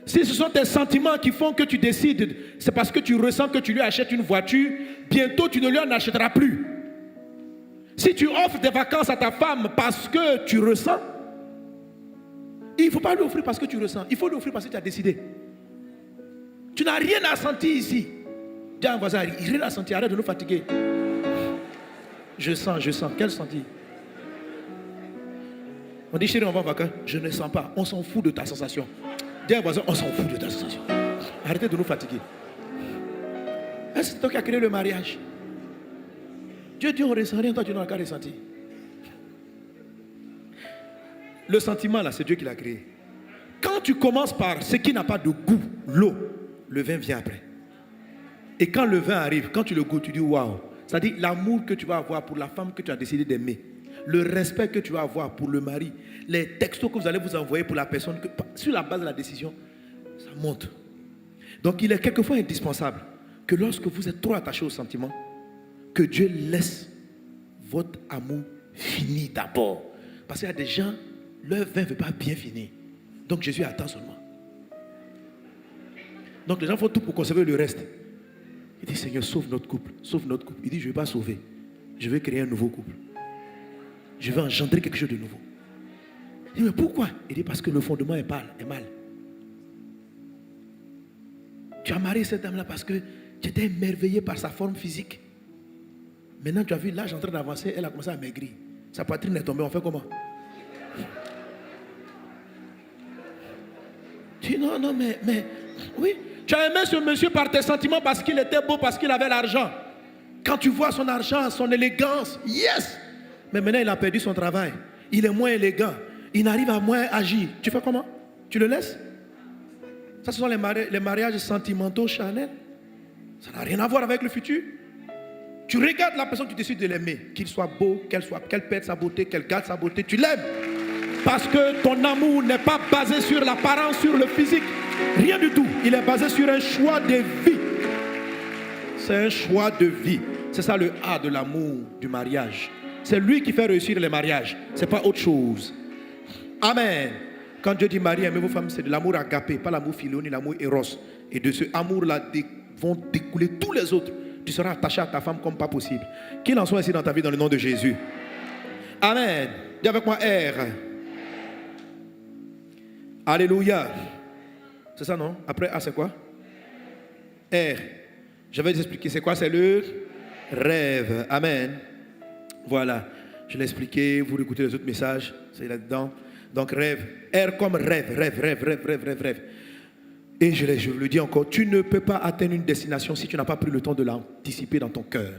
Si ce sont tes sentiments qui font que tu décides, c'est parce que tu ressens que tu lui achètes une voiture, bientôt tu ne lui en achèteras plus. Si tu offres des vacances à ta femme parce que tu ressens, il ne faut pas lui offrir parce que tu ressens, il faut lui offrir parce que tu as décidé. Tu n'as rien à sentir ici. Dis à un voisin, rien à sentir, arrête de nous fatiguer. Je sens, quel sentir? On dit chérie, on va en vacances. Je ne sens pas, on s'en fout de ta sensation. Dis à un voisin, on s'en fout de ta sensation. Arrêtez de nous fatiguer. Est-ce que c'est toi qui as créé le mariage? Dieu dit on ne ressent rien, toi tu n'as qu'à ressentir. Le sentiment là, c'est Dieu qui l'a créé. Quand tu commences par ce qui n'a pas de goût, l'eau, le vin vient après. Et quand le vin arrive, quand tu le goûtes, tu dis waouh. C'est-à-dire l'amour que tu vas avoir pour la femme que tu as décidé d'aimer, le respect que tu vas avoir pour le mari, les textos que vous allez vous envoyer pour la personne, sur la base de la décision, ça monte. Donc il est quelquefois indispensable que lorsque vous êtes trop attaché aux sentiments, que Dieu laisse votre amour finir d'abord. Parce qu'il y a des gens, leur vin ne veut pas bien finir. Donc Jésus attend seulement. Donc les gens font tout pour conserver le reste. Il dit Seigneur, sauve notre couple, sauve notre couple. Il dit je ne vais pas sauver, je vais créer un nouveau couple. Je vais engendrer quelque chose de nouveau. Il dit mais pourquoi? Il dit parce que le fondement est mal. Tu as marié cette dame-là parce que tu étais émerveillé par sa forme physique. Maintenant tu as vu l'âge en train d'avancer, elle a commencé à maigrir. Sa poitrine est tombée, on fait comment? Tu dis non, mais oui. Tu as aimé ce monsieur par tes sentiments parce qu'il était beau, parce qu'il avait l'argent. Quand tu vois son argent, son élégance, yes! Mais maintenant il a perdu son travail. Il est moins élégant. Il n'arrive à moins agir. Tu fais comment? Tu le laisses? Ça, ce sont les mariages sentimentaux charnels. Ça n'a rien à voir avec le futur. Tu regardes la personne, tu décides de l'aimer. Qu'il soit beau, qu'elle perde sa beauté, qu'elle garde sa beauté. Tu l'aimes. Parce que ton amour n'est pas basé sur l'apparence, sur le physique. Rien du tout. Il est basé sur un choix de vie. C'est un choix de vie. C'est ça le A de l'amour du mariage. C'est lui qui fait réussir les mariages. Ce n'est pas autre chose. Amen. Quand Dieu dit Marie, aimez vos femmes, c'est de l'amour agapé, pas l'amour philo ni l'amour éros. Et de ce amour-là vont découler tous les autres. Tu seras attaché à ta femme comme pas possible. Qu'il en soit ainsi dans ta vie dans le nom de Jésus. Amen. Dis avec moi R. Alléluia. C'est ça, non? Après A, c'est quoi? R. Je vais vous expliquer. C'est quoi? C'est le rêve. Amen. Voilà. Je l'ai expliqué. Vous écoutez les autres messages. C'est là-dedans. Donc, rêve. R comme rêve. Et je le dis encore. Tu ne peux pas atteindre une destination si tu n'as pas pris le temps de l'anticiper dans ton cœur.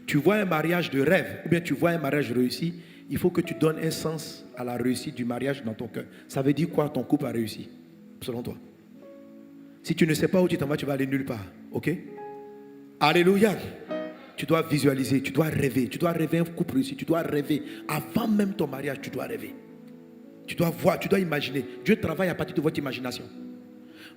Tu vois un mariage de rêve ou bien tu vois un mariage réussi. Il faut que tu donnes un sens à la réussite du mariage dans ton cœur. Ça veut dire quoi ton couple a réussi, selon toi? Si tu ne sais pas où tu t'en vas, tu vas aller nulle part. Ok? Alléluia. Tu dois visualiser, tu dois rêver. Tu dois rêver un couple réussi. Tu dois rêver. Avant même ton mariage, tu dois rêver. Tu dois voir, tu dois imaginer. Dieu travaille à partir de votre imagination.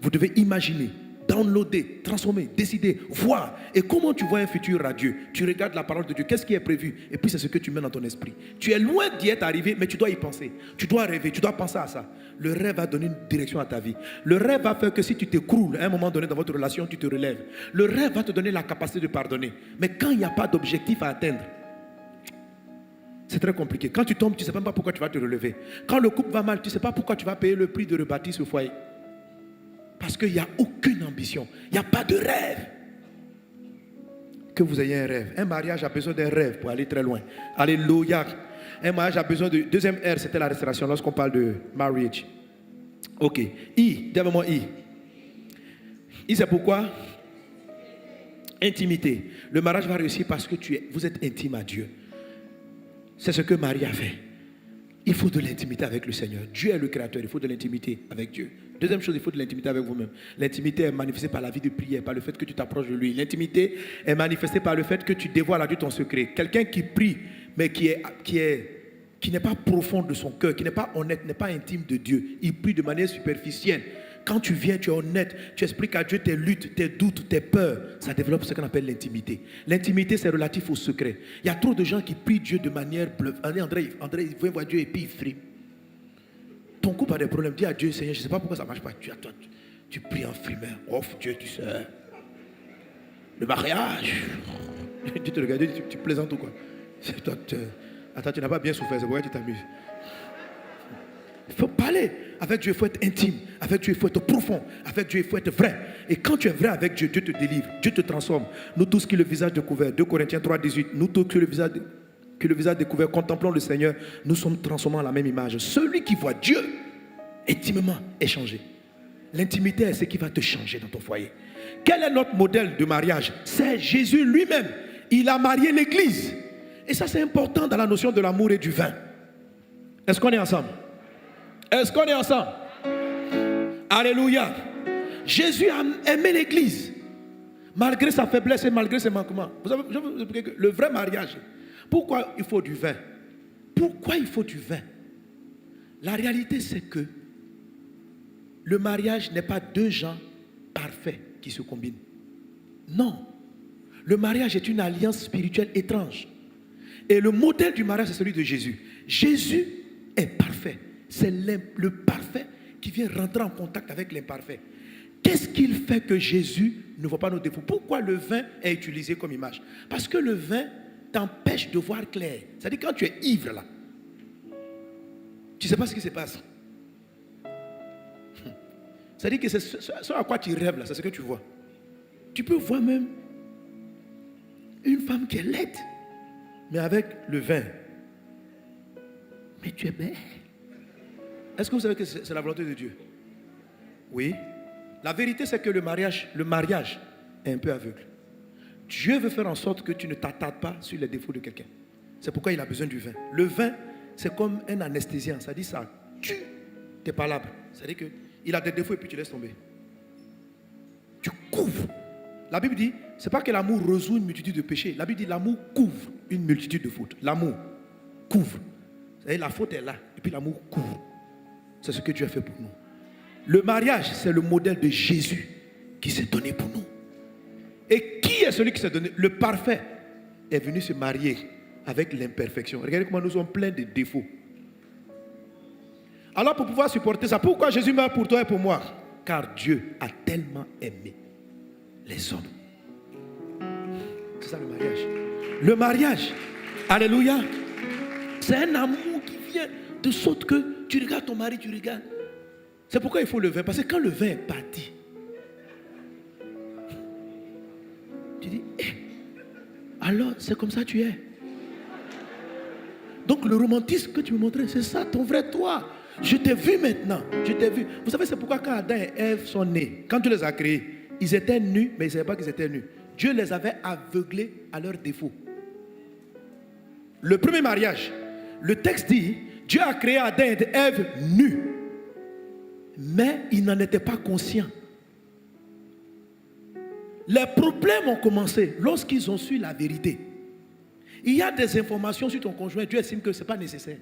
Vous devez imaginer, downloader, transformer, décider, voir. Et comment tu vois un futur radieux? Tu regardes la parole de Dieu, qu'est-ce qui est prévu? Et puis c'est ce que tu mets dans ton esprit. Tu es loin d'y être arrivé, mais tu dois y penser. Tu dois rêver, tu dois penser à ça. Le rêve va donner une direction à ta vie. Le rêve va faire que si tu t'écroules à un moment donné dans votre relation, tu te relèves. Le rêve va te donner la capacité de pardonner. Mais quand il n'y a pas d'objectif à atteindre, c'est très compliqué. Quand tu tombes, tu ne sais même pas pourquoi tu vas te relever. Quand le couple va mal, tu ne sais pas pourquoi tu vas payer le prix de rebâtir ce foyer. Parce qu'il n'y a aucune ambition. Il n'y a pas de rêve. Que vous ayez un rêve. Un mariage a besoin d'un rêve pour aller très loin. Alléluia. Un mariage a besoin de... Deuxième R, c'était la restauration lorsqu'on parle de marriage. Ok. I, dis avec moi I. I, c'est pourquoi? Intimité. Le mariage va réussir parce que vous êtes intime à Dieu. C'est ce que Marie a fait. Il faut de l'intimité avec le Seigneur. Dieu est le créateur, il faut de l'intimité avec Dieu. Deuxième chose, il faut de l'intimité avec vous-même. L'intimité est manifestée par la vie de prière, par le fait que tu t'approches de lui. L'intimité est manifestée par le fait que tu dévoiles à Dieu ton secret. Quelqu'un qui prie, mais qui n'est pas profond de son cœur, qui n'est pas honnête, n'est pas intime de Dieu. Il prie de manière superficielle. quand tu viens, tu es honnête, tu expliques à Dieu tes luttes, tes doutes, tes peurs, ça développe ce qu'on appelle l'intimité. L'intimité, c'est relatif au secret. Il y a trop de gens qui prient Dieu de manière bluffe. André, il vient voir Dieu et puis il frime. Ton couple a des problèmes. Dis à Dieu, Seigneur, je ne sais pas pourquoi ça ne marche pas. Tu pries en frimeur. Oh Dieu, tu sais. Le mariage. Tu te regardes, tu plaisantes ou quoi? Attends, tu n'as pas bien souffert, c'est pourquoi tu t'amuses. Il faut parler. Avec Dieu, il faut être intime. Avec Dieu, il faut être profond. Avec Dieu, il faut être vrai. Et quand tu es vrai avec Dieu, Dieu te délivre. Dieu te transforme. Nous tous qui le visage découvert, 2 Corinthiens 3, 18, nous tous qui le visage découvert, contemplons le Seigneur, nous sommes transformés à la même image. Celui qui voit Dieu intimement est changé. L'intimité est ce qui va te changer dans ton foyer. Quel est notre modèle de mariage? C'est Jésus lui-même. Il a marié l'église. Et ça, c'est important dans la notion de l'amour et du vin. Est-ce qu'on est ensemble? Est-ce qu'on est ensemble? Alléluia. Jésus a aimé l'église, malgré sa faiblesse et malgré ses manquements. Vous savez, je vais vous expliquer que le vrai mariage, pourquoi il faut du vin? Pourquoi il faut du vin? La réalité, c'est que le mariage n'est pas 2 gens parfaits qui se combinent. Non. Le mariage est une alliance spirituelle étrange. Et le modèle du mariage, c'est celui de Jésus. Jésus est parfait. C'est le parfait qui vient rentrer en contact avec l'imparfait. Qu'est-ce qu'il fait que Jésus ne voit pas nos défauts? Pourquoi le vin est utilisé comme image? Parce que le vin t'empêche de voir clair. C'est-à-dire quand tu es ivre là, tu ne sais pas ce qui se passe. C'est-à-dire que c'est ce à quoi tu rêves là, c'est ce que tu vois. Tu peux voir même une femme qui est laide, mais avec le vin. Mais tu es belle. Est-ce que vous savez que c'est la volonté de Dieu? Oui. La vérité, c'est que le mariage est un peu aveugle. Dieu veut faire en sorte que tu ne t'attardes pas sur les défauts de quelqu'un. C'est pourquoi il a besoin du vin. Le vin, c'est comme un anesthésiant. Ça dit ça tue tes palabres. C'est-à-dire qu'il a des défauts et puis tu laisses tomber. Tu couvres. La Bible dit, c'est pas que l'amour résout une multitude de péchés. La Bible dit l'amour couvre une multitude de fautes. L'amour couvre. C'est-à-dire la faute est là et puis l'amour couvre. C'est ce que Dieu a fait pour nous. Le mariage, c'est le modèle de Jésus qui s'est donné pour nous. Et qui est celui qui s'est donné? Le parfait est venu se marier avec l'imperfection. Regardez comment nous sommes pleins de défauts. Alors pour pouvoir supporter ça, pourquoi Jésus meurt pour toi et pour moi? Car Dieu a tellement aimé les hommes. C'est ça le mariage. Le mariage, alléluia, c'est un amour qui vient de sorte que tu regardes ton mari, tu regardes. C'est pourquoi il faut le vin. Parce que quand le vin est parti, tu dis, alors c'est comme ça que tu es. Donc le romantisme que tu me montrais, c'est ça ton vrai toi. Je t'ai vu maintenant. Je t'ai vu. Vous savez, c'est pourquoi quand Adam et Ève sont nés, quand tu les as créés, ils étaient nus, mais ils ne savaient pas qu'ils étaient nus. Dieu les avait aveuglés à leurs défauts. Le premier mariage, le texte dit, Dieu a créé Adam et Ève nus. Mais ils n'en étaient pas conscients. Les problèmes ont commencé lorsqu'ils ont su la vérité. Il y a des informations sur ton conjoint, Dieu estime que ce n'est pas nécessaire.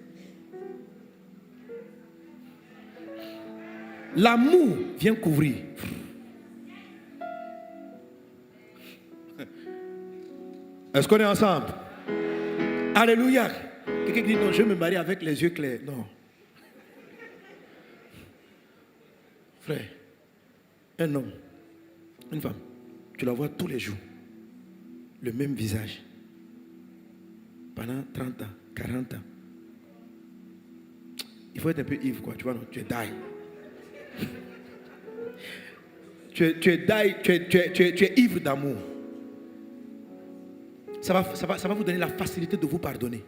L'amour vient couvrir. Est-ce qu'on est ensemble? Alléluia. Quelqu'un dit non, je vais me marier avec les yeux clairs. Non. Frère, un homme, une femme, tu la vois tous les jours, le même visage, pendant 30 ans, 40 ans. Il faut être un peu ivre, quoi, tu vois, non, tu es die. tu es ivre d'amour. Ça va vous donner la facilité de vous pardonner.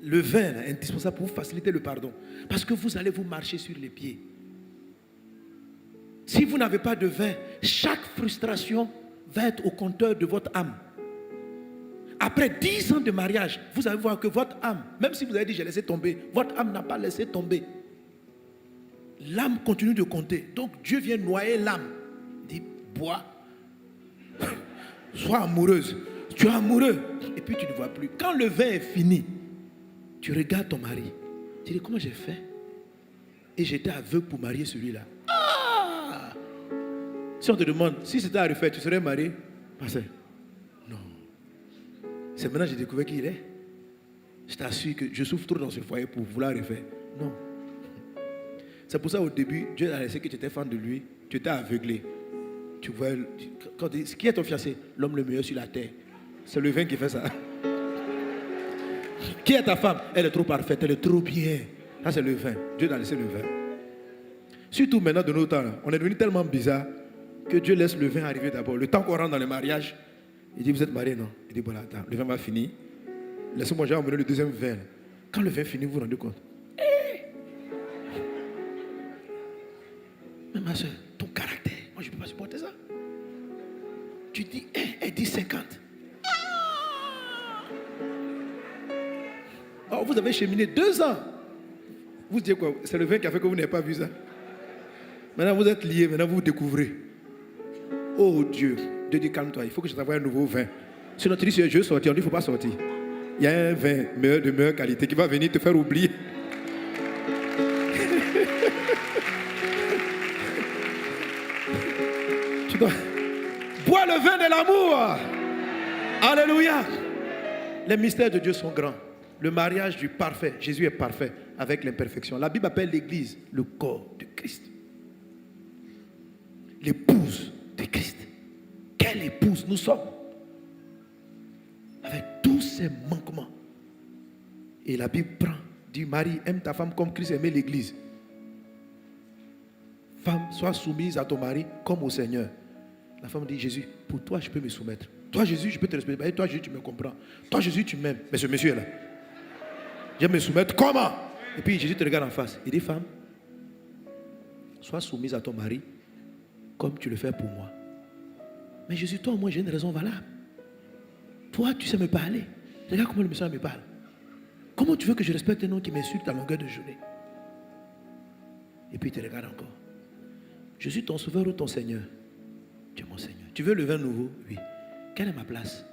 Le vin est indispensable pour vous faciliter le pardon. Parce que vous allez vous marcher sur les pieds. Si vous n'avez pas de vin, chaque frustration va être au compteur de votre âme. Après 10 ans de mariage, vous allez voir que votre âme, même si vous avez dit j'ai laissé tomber, votre âme n'a pas laissé tomber. L'âme continue de compter. Donc Dieu vient noyer l'âme. Il dit, bois. Sois amoureuse. Tu es amoureux. Et puis tu ne vois plus. Quand le vin est fini, tu regardes ton mari. Tu dis, comment j'ai fait? Et j'étais aveugle pour marier celui-là. Ah! Si on te demande, si c'était à refaire, tu serais marié? Pasteur, non. C'est maintenant que j'ai découvert qui il est. Je t'assure que je souffre trop dans ce foyer pour vouloir refaire. Non. C'est pour ça au début, Dieu a laissé que tu étais fan de lui, tu étais aveuglé. Tu vois, qui est ton fiancé? L'homme le meilleur sur la terre. C'est le vin qui fait ça. Qui est ta femme? Elle est trop parfaite, elle est trop bien. Ça c'est le vin. Dieu a laissé le vin. Surtout maintenant de nos temps, là, on est devenu tellement bizarre que Dieu laisse le vin arriver d'abord. Le temps qu'on rentre dans le mariage, il dit, vous êtes mariés? Non. Il dit, voilà, attends, le vin va finir. Laissez-moi, j'ai emmené le deuxième vin. Quand le vin finit, vous vous rendez compte? Mais ma soeur, ton caractère, moi je ne peux pas supporter ça. Tu dis 1, elle dit 50. Oh, vous avez cheminé 2 ans. Vous dites quoi? C'est le vin qui a fait que vous n'avez pas vu ça. Maintenant vous êtes liés, maintenant vous vous découvrez. Oh Dieu, Dieu dit calme-toi, il faut que je t'envoie un nouveau vin. Sinon tu dis je veux sortir, on dit il ne faut pas sortir. Il y a un vin de meilleure qualité qui va venir te faire oublier. Tu dois boire le vin de l'amour. Alléluia. Les mystères de Dieu sont grands. Le mariage du parfait, Jésus est parfait avec l'imperfection. La Bible appelle l'église le corps de Christ. L'épouse de Christ. Quelle épouse nous sommes? Avec tous ces manquements. Et la Bible prend, dit Marie, aime ta femme comme Christ aimait l'église. Femme, sois soumise à ton mari comme au Seigneur. La femme dit, Jésus, pour toi je peux me soumettre. Toi Jésus, je peux te respecter. Et toi Jésus, tu me comprends. Toi Jésus, tu m'aimes. Mais ce monsieur est là. Je vais me soumettre comment? Et puis Jésus te regarde en face. Il dit, femme, sois soumise à ton mari comme tu le fais pour moi. Mais Jésus, toi, moi, j'ai une raison valable. Toi, tu sais me parler. Regarde comment le monsieur me parle. Comment tu veux que je respecte un homme qui m'insulte à longueur de journée? Et puis il te regarde encore. Je suis ton sauveur ou ton Seigneur? Tu es mon Seigneur. Tu veux le vin nouveau? Oui. Quelle est ma place?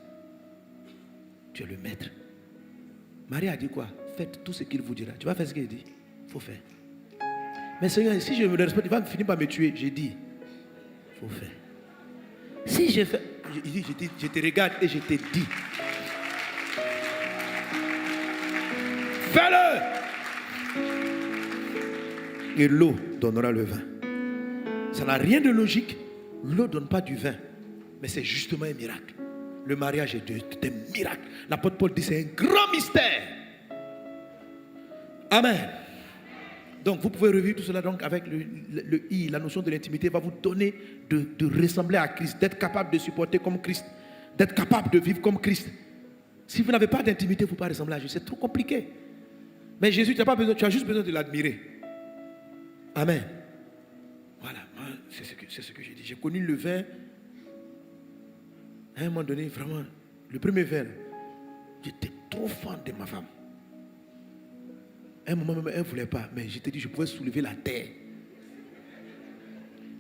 Tu es le maître. Marie a dit quoi? Faites tout ce qu'il vous dira. Tu vas faire ce qu'il dit? Il faut faire. Mais Seigneur, si je me le respecte, il va finir par me tuer. J'ai dit, il faut faire. Si j'ai fait, il dit, je te regarde et je te dis, fais-le. Et l'eau donnera le vin. Ça n'a rien de logique. L'eau ne donne pas du vin. Mais c'est justement un miracle. Le mariage est un miracle. L'apôtre Paul dit c'est un grand mystère. Amen. Donc vous pouvez revivre tout cela donc avec le I, la notion de l'intimité va vous donner de ressembler à Christ, d'être capable de supporter comme Christ, d'être capable de vivre comme Christ. Si vous n'avez pas d'intimité, vous ne pouvez pas ressembler à Jésus. C'est trop compliqué. Mais Jésus, tu n'as pas besoin, tu as juste besoin de l'admirer. Amen. Voilà, c'est ce que j'ai dit. J'ai connu le vin. À un moment donné, vraiment, le premier vin, j'étais trop fan de ma femme. À un moment même, elle ne voulait pas, mais je t'ai dit, je pouvais soulever la terre.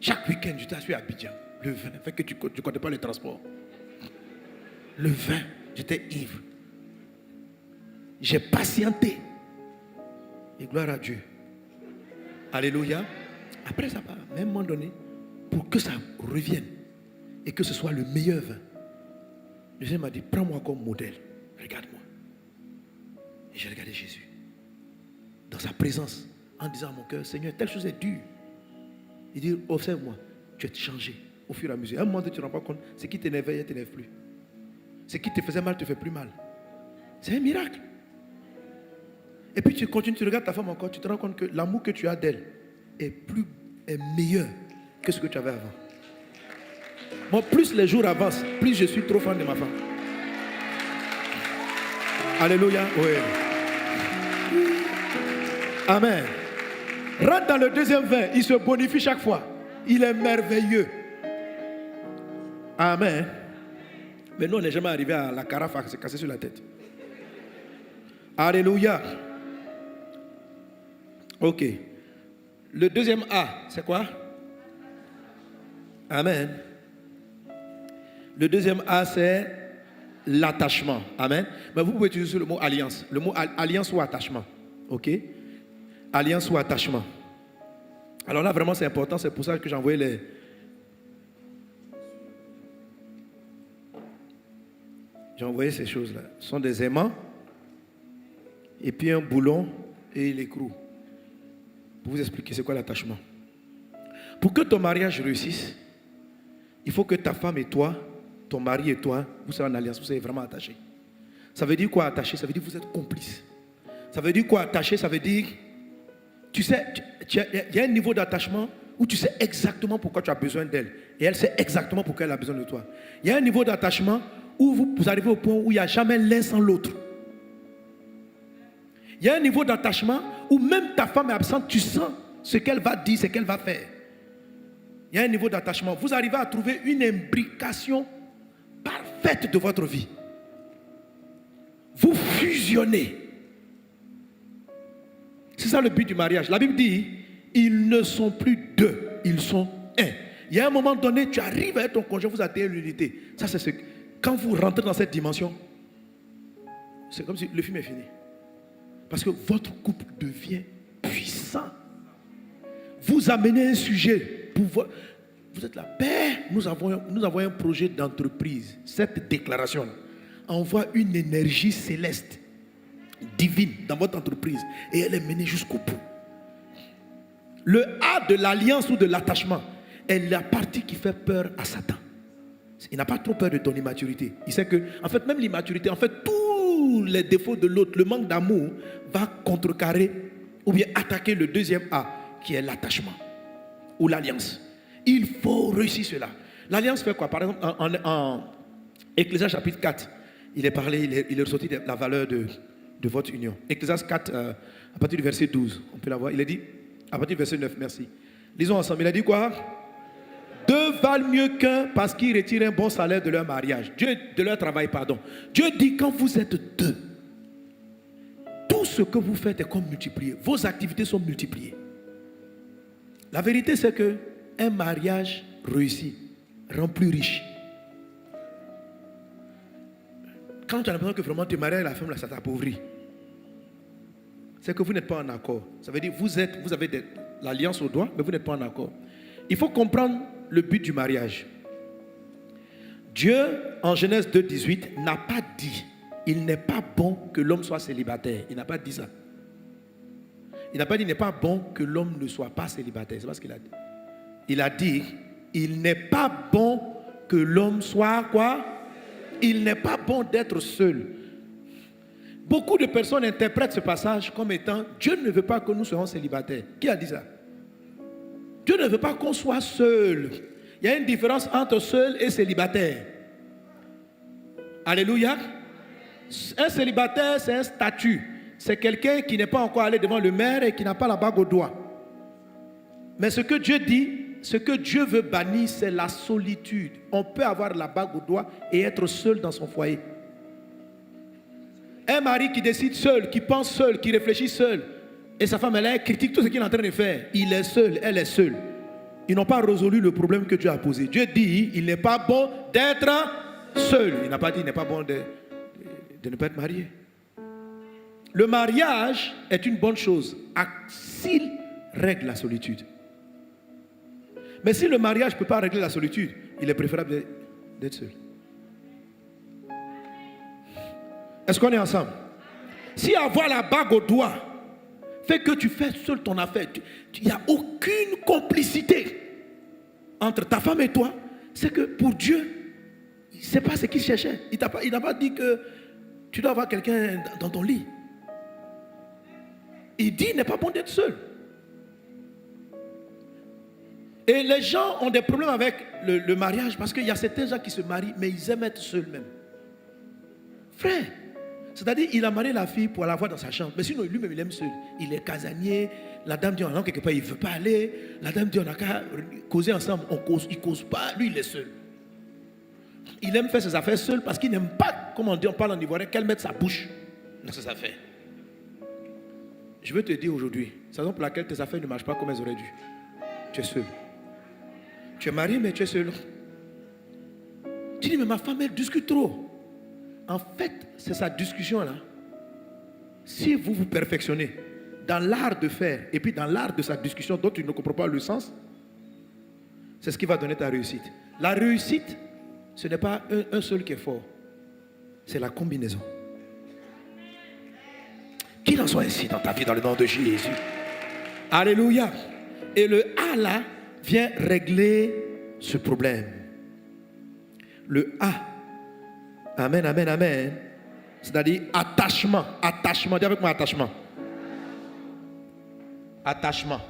Chaque week-end, je t'assure à Abidjan. Le vin, fait que tu ne comptais pas les transports. Le vin, j'étais ivre. J'ai patienté. Et gloire à Dieu. Alléluia. Après ça, à un moment donné, pour que ça revienne et que ce soit le meilleur vin, le Seigneur m'a dit, prends-moi comme modèle. Regarde-moi. Et j'ai regardé Jésus. Dans sa présence, en disant à mon cœur, Seigneur, telle chose est dure. Il dit, observe-moi, tu es changé au fur et à mesure. À un moment donné, tu ne te rends pas compte, ce qui t'énervait, ne t'énerve plus. Ce qui te faisait mal, te fait plus mal. C'est un miracle. Et puis tu continues, tu regardes ta femme encore, tu te rends compte que l'amour que tu as d'elle est meilleur que ce que tu avais avant. Moi, plus les jours avancent, plus je suis trop fan de ma femme. Alléluia. Oui. Amen. Rentre dans le deuxième vin, il se bonifie chaque fois. Il est merveilleux. Amen. Mais nous, on n'est jamais arrivé à la carafe à se casser sur la tête. Alléluia. Ok. Le deuxième A, c'est quoi? Amen. Le deuxième A, c'est l'attachement. Amen. Mais vous pouvez utiliser le mot alliance. Le mot alliance ou attachement. Ok? Alliance ou attachement. Alors là, vraiment, c'est important. C'est pour ça que j'ai envoyé J'ai envoyé ces choses-là. Ce sont des aimants, et puis un boulon et l'écrou. Pour vous expliquer c'est quoi l'attachement. Pour que ton mariage réussisse, il faut que ta femme et toi, ton mari et toi, vous soyez en alliance, vous soyez vraiment attachés. Ça veut dire quoi attaché? Ça veut dire que vous êtes complices. Ça veut dire quoi attaché? Ça veut dire, tu sais, il y a un niveau d'attachement où tu sais exactement pourquoi tu as besoin d'elle. Et elle sait exactement pourquoi elle a besoin de toi. Il y a un niveau d'attachement où vous arrivez au point où il n'y a jamais l'un sans l'autre. Il y a un niveau d'attachement où même ta femme est absente, tu sens ce qu'elle va dire, ce qu'elle va faire. Il y a un niveau d'attachement. Vous arrivez à trouver une imbrication parfaite de votre vie. Vous fusionnez. C'est ça le but du mariage. La Bible dit, ils ne sont plus deux, ils sont un. Il y a un moment donné, tu arrives avec ton conjoint, vous atteignez l'unité. Ça, c'est ce que, quand vous rentrez dans cette dimension, c'est comme si le film est fini. Parce que votre couple devient puissant. Vous amenez un sujet. Vous êtes là. Père, nous avons un projet d'entreprise. Cette déclaration envoie une énergie céleste, divine, dans votre entreprise. Et elle est menée jusqu'au bout. Le A de l'alliance ou de l'attachement est la partie qui fait peur à Satan. Il n'a pas trop peur de ton immaturité. Il sait que, en fait, même l'immaturité, en fait, tous les défauts de l'autre, le manque d'amour, va contrecarrer ou bien attaquer le deuxième A, qui est l'attachement ou l'alliance. Il faut réussir cela. L'alliance fait quoi? Par exemple, en Ecclésiaste chapitre 4, il est parlé, il est ressorti de la valeur de votre union. Ecclésiaste 4, à partir du verset 12, on peut la voir. Il est dit, à partir du verset 9, merci. Lisons ensemble. Il a dit quoi? Deux valent mieux qu'un parce qu'ils retirent un bon salaire de leur mariage. De leur travail, pardon. Dieu dit, quand vous êtes deux, tout ce que vous faites est comme multiplié. Vos activités sont multipliées. La vérité, c'est que un mariage réussi rend plus riche. Quand tu as l'impression que vraiment tu es marié avec la femme, là, ça t'appauvrit. C'est que vous n'êtes pas en accord. Ça veut dire que vous avez l'alliance au doigt, mais vous n'êtes pas en accord. Il faut comprendre le but du mariage. Dieu, en Genèse 2, 18, n'a pas dit il n'est pas bon que l'homme soit célibataire. Il n'a pas dit ça. Il n'a pas dit il n'est pas bon que l'homme ne soit pas célibataire. C'est pas ce qu'il a dit. Il a dit il n'est pas bon que l'homme soit quoi? Il n'est pas bon d'être seul. Beaucoup de personnes interprètent ce passage comme étant Dieu ne veut pas que nous soyons célibataires. Qui a dit ça? Dieu ne veut pas qu'on soit seul. Il y a une différence entre seul et célibataire. Alléluia. Un célibataire, c'est un statut. C'est quelqu'un qui n'est pas encore allé devant le maire et qui n'a pas la bague au doigt. Mais ce que Dieu dit, ce que Dieu veut bannir, c'est la solitude. On peut avoir la bague au doigt et être seul dans son foyer. Un mari qui décide seul, qui pense seul, qui réfléchit seul, et sa femme, elle critique tout ce qu'il est en train de faire. Il est seul, elle est seule. Ils n'ont pas résolu le problème que Dieu a posé. Dieu dit, il n'est pas bon d'être seul. Il n'a pas dit, il n'est pas bon de ne pas être marié. Le mariage est une bonne chose s'il règle la solitude. Mais si le mariage ne peut pas régler la solitude, il est préférable d'être seul. Est-ce qu'on est ensemble? Si avoir la bague au doigt fait que tu fais seul ton affaire, il n'y a aucune complicité entre ta femme et toi, c'est que pour Dieu, ce n'est pas ce qu'il cherchait. Il n'a pas dit que tu dois avoir quelqu'un dans ton lit. Il dit, il n'est pas bon d'être seul. Et les gens ont des problèmes avec le mariage parce qu'il y a certains gens qui se marient, mais ils aiment être seuls même. Frère, c'est-à-dire il a marié la fille pour l'avoir dans sa chambre, mais sinon lui-même il aime seul. Il est casanier, la dame dit non, quelque part il ne veut pas aller, la dame dit on n'a qu'à causer ensemble, il ne cause pas, lui il est seul. Il aime faire ses affaires seul parce qu'il n'aime pas, comme on dit, on parle en ivoirien, qu'elle mette sa bouche dans ses affaires. Je veux te dire aujourd'hui, c'est la raison pour laquelle tes affaires ne marchent pas comme elles auraient dû. Tu es seul. Tu es marié, mais tu es seul. Tu dis, mais ma femme, elle discute trop. En fait, c'est sa discussion-là. Si vous vous perfectionnez dans l'art de faire et puis dans l'art de sa discussion dont tu ne comprends pas le sens, c'est ce qui va donner ta réussite. La réussite, ce n'est pas un seul qui est fort. c'est la combinaison. Qu'il en soit ainsi dans ta vie, dans le nom de Jésus. Alléluia. Et le A là vient régler ce problème. Le A. Amen, amen, amen. C'est-à-dire attachement. Attachement. Dis avec moi attachement. Attachement.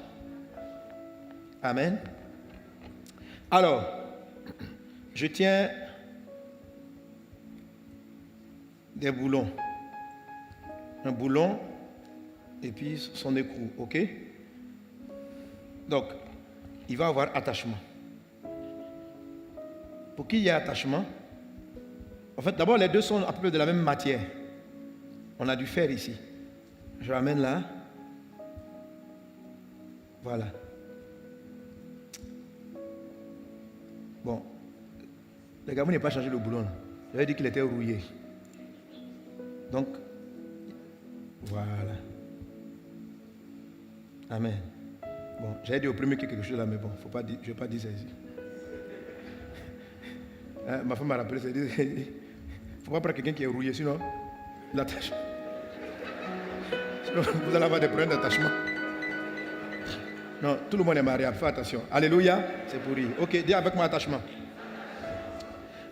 Amen. Alors, je tiens des boulons. Un boulon et puis son écrou, ok? Donc, il va avoir attachement. Pour qu'il y ait attachement, en fait, d'abord, les deux sont à peu près de la même matière. On a du fer ici. Je ramène là. Voilà. Bon. Le gars n'a pas changé le boulon. J'avais dit qu'il était rouillé. Donc, voilà. Amen. Bon, j'avais dit au premier quelque chose là, mais bon, faut pas dire, je ne vais pas dire ça ici. Hein, ma femme m'a rappelé, il ne faut pas prendre quelqu'un qui est rouillé, sinon, l'attache. Sinon, vous allez avoir des problèmes d'attachement. Non, tout le monde est marié, fais attention. Alléluia, c'est pourri. Ok, dis avec moi attachement.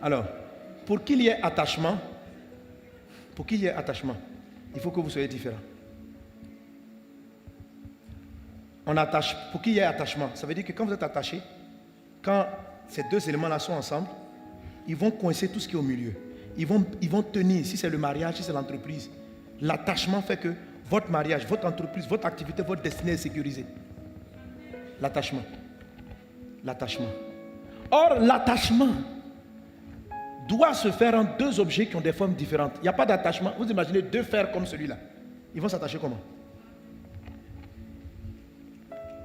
Alors, pour qu'il y ait attachement, il faut que vous soyez différents. On attache, pour qu'il y ait attachement, ça veut dire que quand vous êtes attaché, quand ces deux éléments-là sont ensemble, ils vont coincer tout ce qui est au milieu. Ils vont tenir, si c'est le mariage, si c'est l'entreprise. L'attachement fait que votre mariage, votre entreprise, votre activité, votre destinée est sécurisée. L'attachement. L'attachement. Or, l'attachement doit se faire en deux objets qui ont des formes différentes. Il n'y a pas d'attachement. Vous imaginez deux fers comme celui-là. Ils vont s'attacher comment?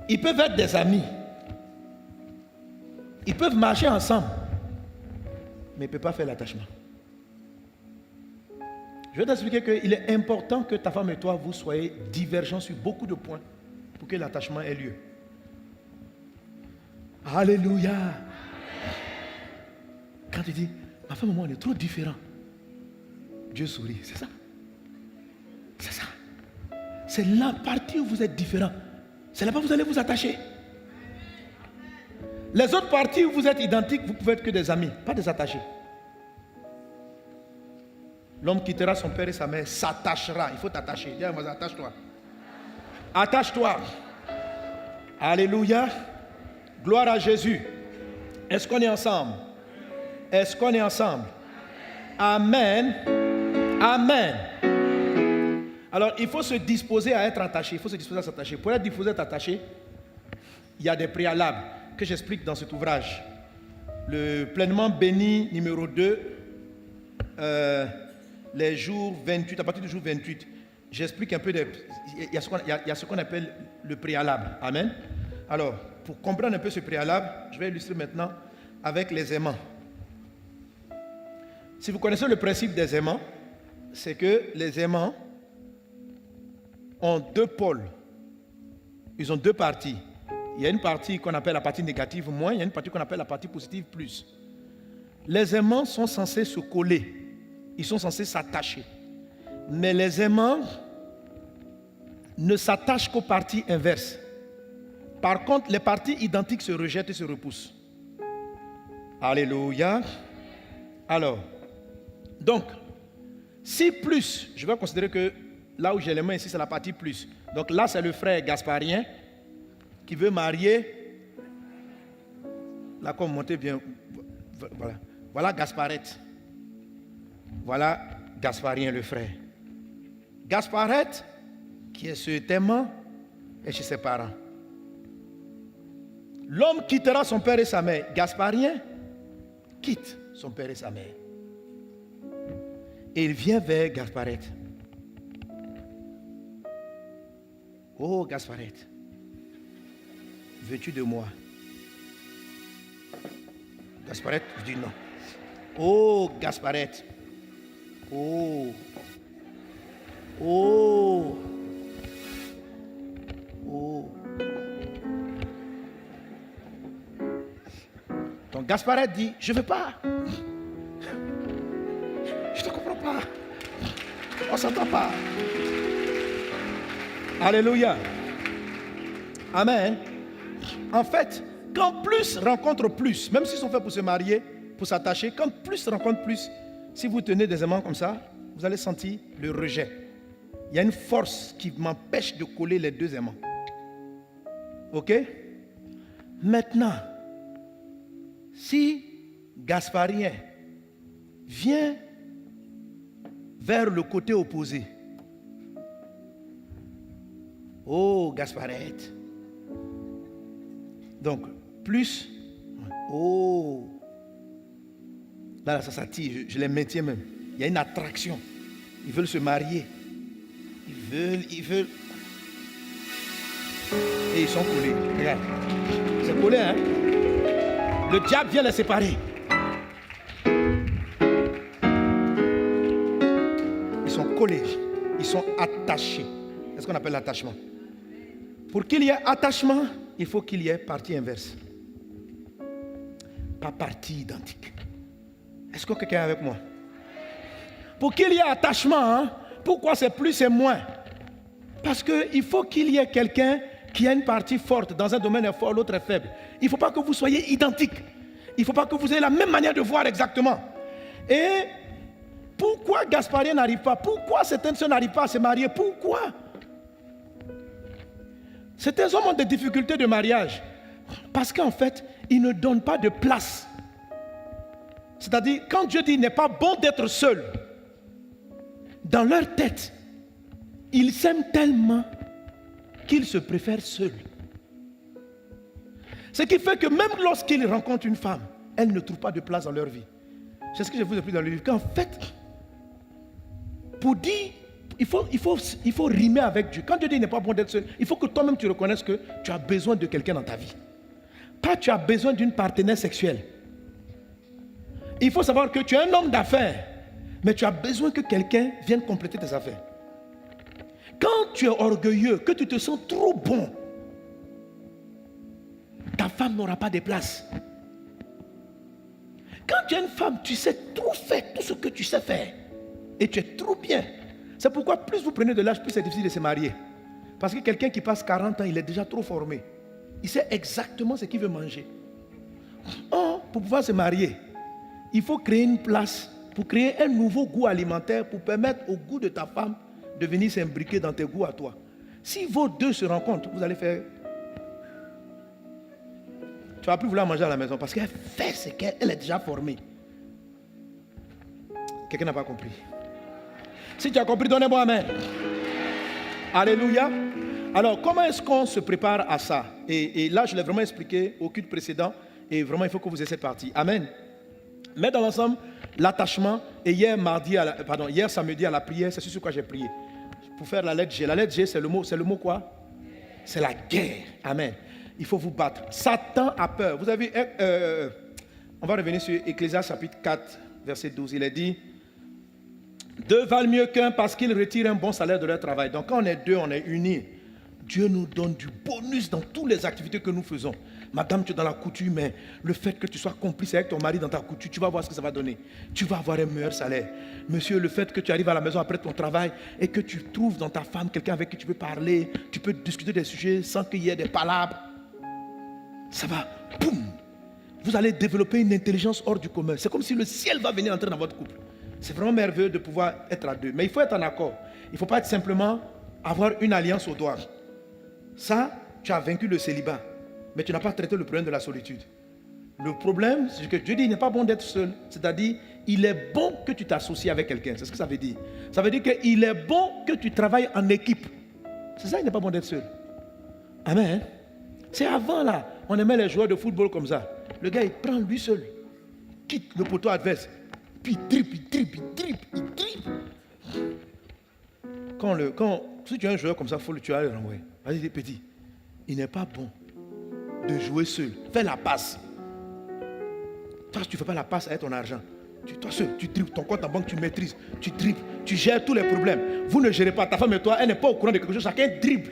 Ils peuvent être des amis. Ils peuvent marcher ensemble. Mais ils ne peuvent pas faire l'attachement. Je vais t'expliquer qu'il est important que ta femme et toi, vous soyez divergents sur beaucoup de points pour que l'attachement ait lieu. Alléluia. Quand tu dis, ma femme et moi, on est trop différents. Dieu sourit, c'est ça. C'est ça. C'est la partie où vous êtes différents. C'est là-bas que vous allez vous attacher. Les autres parties où vous êtes identiques, vous pouvez être que des amis, pas des attachés. L'homme quittera son père et sa mère, s'attachera. Il faut t'attacher. Dis, attache-toi. Attache-toi. Alléluia. Gloire à Jésus. Est-ce qu'on est ensemble? Est-ce qu'on est ensemble? Amen. Amen. Alors, il faut se disposer à être attaché. Il faut se disposer à s'attacher. Pour être disposé à être attaché, il y a des préalables que j'explique dans cet ouvrage. Le pleinement béni numéro 2, les jours 28, à partir du jour 28, j'explique un peu, il y a ce qu'on appelle le préalable. Amen. Alors, pour comprendre un peu ce préalable, je vais illustrer maintenant avec les aimants. Si vous connaissez le principe des aimants, c'est que les aimants ont deux pôles. Ils ont deux parties. Il y a une partie qu'on appelle la partie négative moins, il y a une partie qu'on appelle la partie positive plus. Les aimants sont censés se coller. Ils sont censés s'attacher. Mais les aimants ne s'attachent qu'aux parties inverses. Par contre, les parties identiques se rejettent et se repoussent. Alléluia. Alors, donc, si plus, je vais considérer que là où j'ai les mains ici, c'est la partie plus. Donc là, c'est le frère Gasparien qui veut marier. Là, comme montez bien. Voilà. Voilà Gasparette. Voilà Gasparien, le frère. Gasparette, qui est ce aimant, est chez ses parents. L'homme quittera son père et sa mère. Gasparien quitte son père et sa mère. Et il vient vers Gasparette. Oh Gasparette, veux-tu de moi? Gasparette dit non. Oh Gasparette. Oh. Oh. Oh. Donc Gasparette dit, je ne veux pas. Je ne comprends pas. pas. On ne s'entend pas. Alléluia. Amen. En fait, quand plus rencontre plus, même s'ils sont faits pour se marier, pour s'attacher, quand plus rencontre plus, si vous tenez des aimants comme ça, vous allez sentir le rejet. Il y a une force qui m'empêche de coller les deux aimants. Ok? Maintenant, si Gasparien vient vers le côté opposé, oh Gasparette, donc plus, oh, là ça s'attire, je les maintiens même, il y a une attraction, ils veulent se marier, ils veulent, et ils sont collés, regarde, c'est collé hein, le diable vient les séparer. Ils sont collés, ils sont attachés. C'est ce qu'on appelle l'attachement. Pour qu'il y ait attachement, il faut qu'il y ait partie inverse. Pas partie identique. Est-ce que quelqu'un est avec moi? Pour qu'il y ait attachement, hein, pourquoi c'est plus et moins? Parce qu'il faut qu'il y ait quelqu'un qui a une partie forte. Dans un domaine est fort, l'autre est faible. Il ne faut pas que vous soyez identiques. Il ne faut pas que vous ayez la même manière de voir exactement. Et pourquoi Gasparien n'arrive pas? Pourquoi certaines sœurs n'arrivent pas à se marier? Pourquoi? Certains hommes ont des difficultés de mariage parce qu'en fait, ils ne donnent pas de place. C'est-à-dire, quand Dieu dit il n'est pas bon d'être seul, dans leur tête, ils s'aiment tellement qu'ils se préfèrent seuls. Ce qui fait que même lorsqu'ils rencontrent une femme, elle ne trouve pas de place dans leur vie. C'est ce que je vous ai dit dans le livre. Qu'en fait, pour dire, il faut rimer avec Dieu. Quand Dieu dit qu'il n'est pas bon d'être seul, il faut que toi-même tu reconnaisses que tu as besoin de quelqu'un dans ta vie. Pas tu as besoin d'une partenaire sexuelle. Il faut savoir que tu es un homme d'affaires, mais tu as besoin que quelqu'un vienne compléter tes affaires. Quand tu es orgueilleux, que tu te sens trop bon, ta femme n'aura pas de place. Quand tu es une femme, tu sais trop faire tout ce que tu sais faire. Et tu es trop bien. C'est pourquoi plus vous prenez de l'âge, plus c'est difficile de se marier. Parce que quelqu'un qui passe 40 ans, il est déjà trop formé. Il sait exactement ce qu'il veut manger. Or, pour pouvoir se marier, il faut créer une place, pour créer un nouveau goût alimentaire, pour permettre au goût de ta femme de venir s'imbriquer dans tes goûts à toi. Si vos deux se rencontrent, vous allez faire... Tu ne vas plus vouloir manger à la maison parce qu'elle fait ce qu'elle est déjà formée. Quelqu'un n'a pas compris. Si tu as compris, donnez-moi amen. Alléluia. Alors, comment est-ce qu'on se prépare à ça? Et là, je l'ai vraiment expliqué au culte précédent. Et vraiment, il faut que vous ayez cette partie. Amen. Mais dans l'ensemble, l'attachement. Et hier samedi à la prière, c'est sur quoi j'ai prié. Pour faire la lettre G. La lettre G, c'est le mot quoi? C'est la guerre. Amen. Il faut vous battre. Satan a peur. Vous avez... on va revenir sur Ecclésiaste chapitre 4, verset 12. Il est dit... Deux valent mieux qu'un parce qu'ils retirent un bon salaire de leur travail. Donc quand on est deux, on est unis. Dieu nous donne du bonus dans toutes les activités que nous faisons. Madame, tu es dans la couture, mais le fait que tu sois complice avec ton mari dans ta couture, tu vas voir ce que ça va donner. Tu vas avoir un meilleur salaire. Monsieur, le fait que tu arrives à la maison après ton travail et que tu trouves dans ta femme quelqu'un avec qui tu peux parler, tu peux discuter des sujets sans qu'il y ait des palabres. Ça va, boum. Vous allez développer une intelligence hors du commun. C'est comme si le ciel va venir entrer dans votre couple. C'est vraiment merveilleux de pouvoir être à deux. Mais il faut être en accord. Il ne faut pas être simplement avoir une alliance au doigt. Ça, tu as vaincu le célibat. Mais tu n'as pas traité le problème de la solitude. Le problème, c'est que Dieu dit qu'il n'est pas bon d'être seul. C'est-à-dire, il est bon que tu t'associes avec quelqu'un. C'est ce que ça veut dire. Ça veut dire qu'il est bon que tu travailles en équipe. C'est ça, il n'est pas bon d'être seul. Amen. C'est avant là, on aimait les joueurs de football comme ça. Le gars, il prend lui seul, quitte le poteau adverse. Puis il dribble. Si tu es un joueur comme ça, il faut le tuer à le renvoyer. Vas-y, petit. Il n'est pas bon de jouer seul. Fais la passe. Toi, si tu ne fais pas la passe avec ton argent, toi seul, tu dribbles ton compte en banque, tu maîtrises, tu dribbles, tu gères tous les problèmes. Vous ne gérez pas. Ta femme et toi, elle n'est pas au courant de quelque chose. Chacun dribble.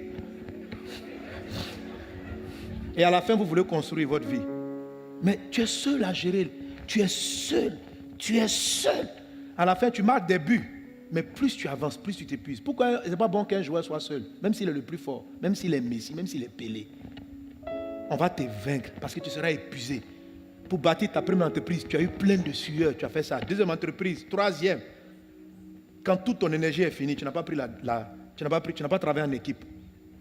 Et à la fin, vous voulez construire votre vie. Mais tu es seul à gérer. Tu es seul. À la fin, tu marques des buts. Mais plus tu avances, plus tu t'épuises. Pourquoi ce n'est pas bon qu'un joueur soit seul? Même s'il est le plus fort, même s'il est Messi, même s'il est Pelé. On va te vaincre parce que tu seras épuisé. Pour bâtir ta première entreprise, tu as eu plein de sueur, tu as fait ça. Deuxième entreprise, troisième. Quand toute ton énergie est finie, tu n'as pas pris tu n'as pas travaillé en équipe.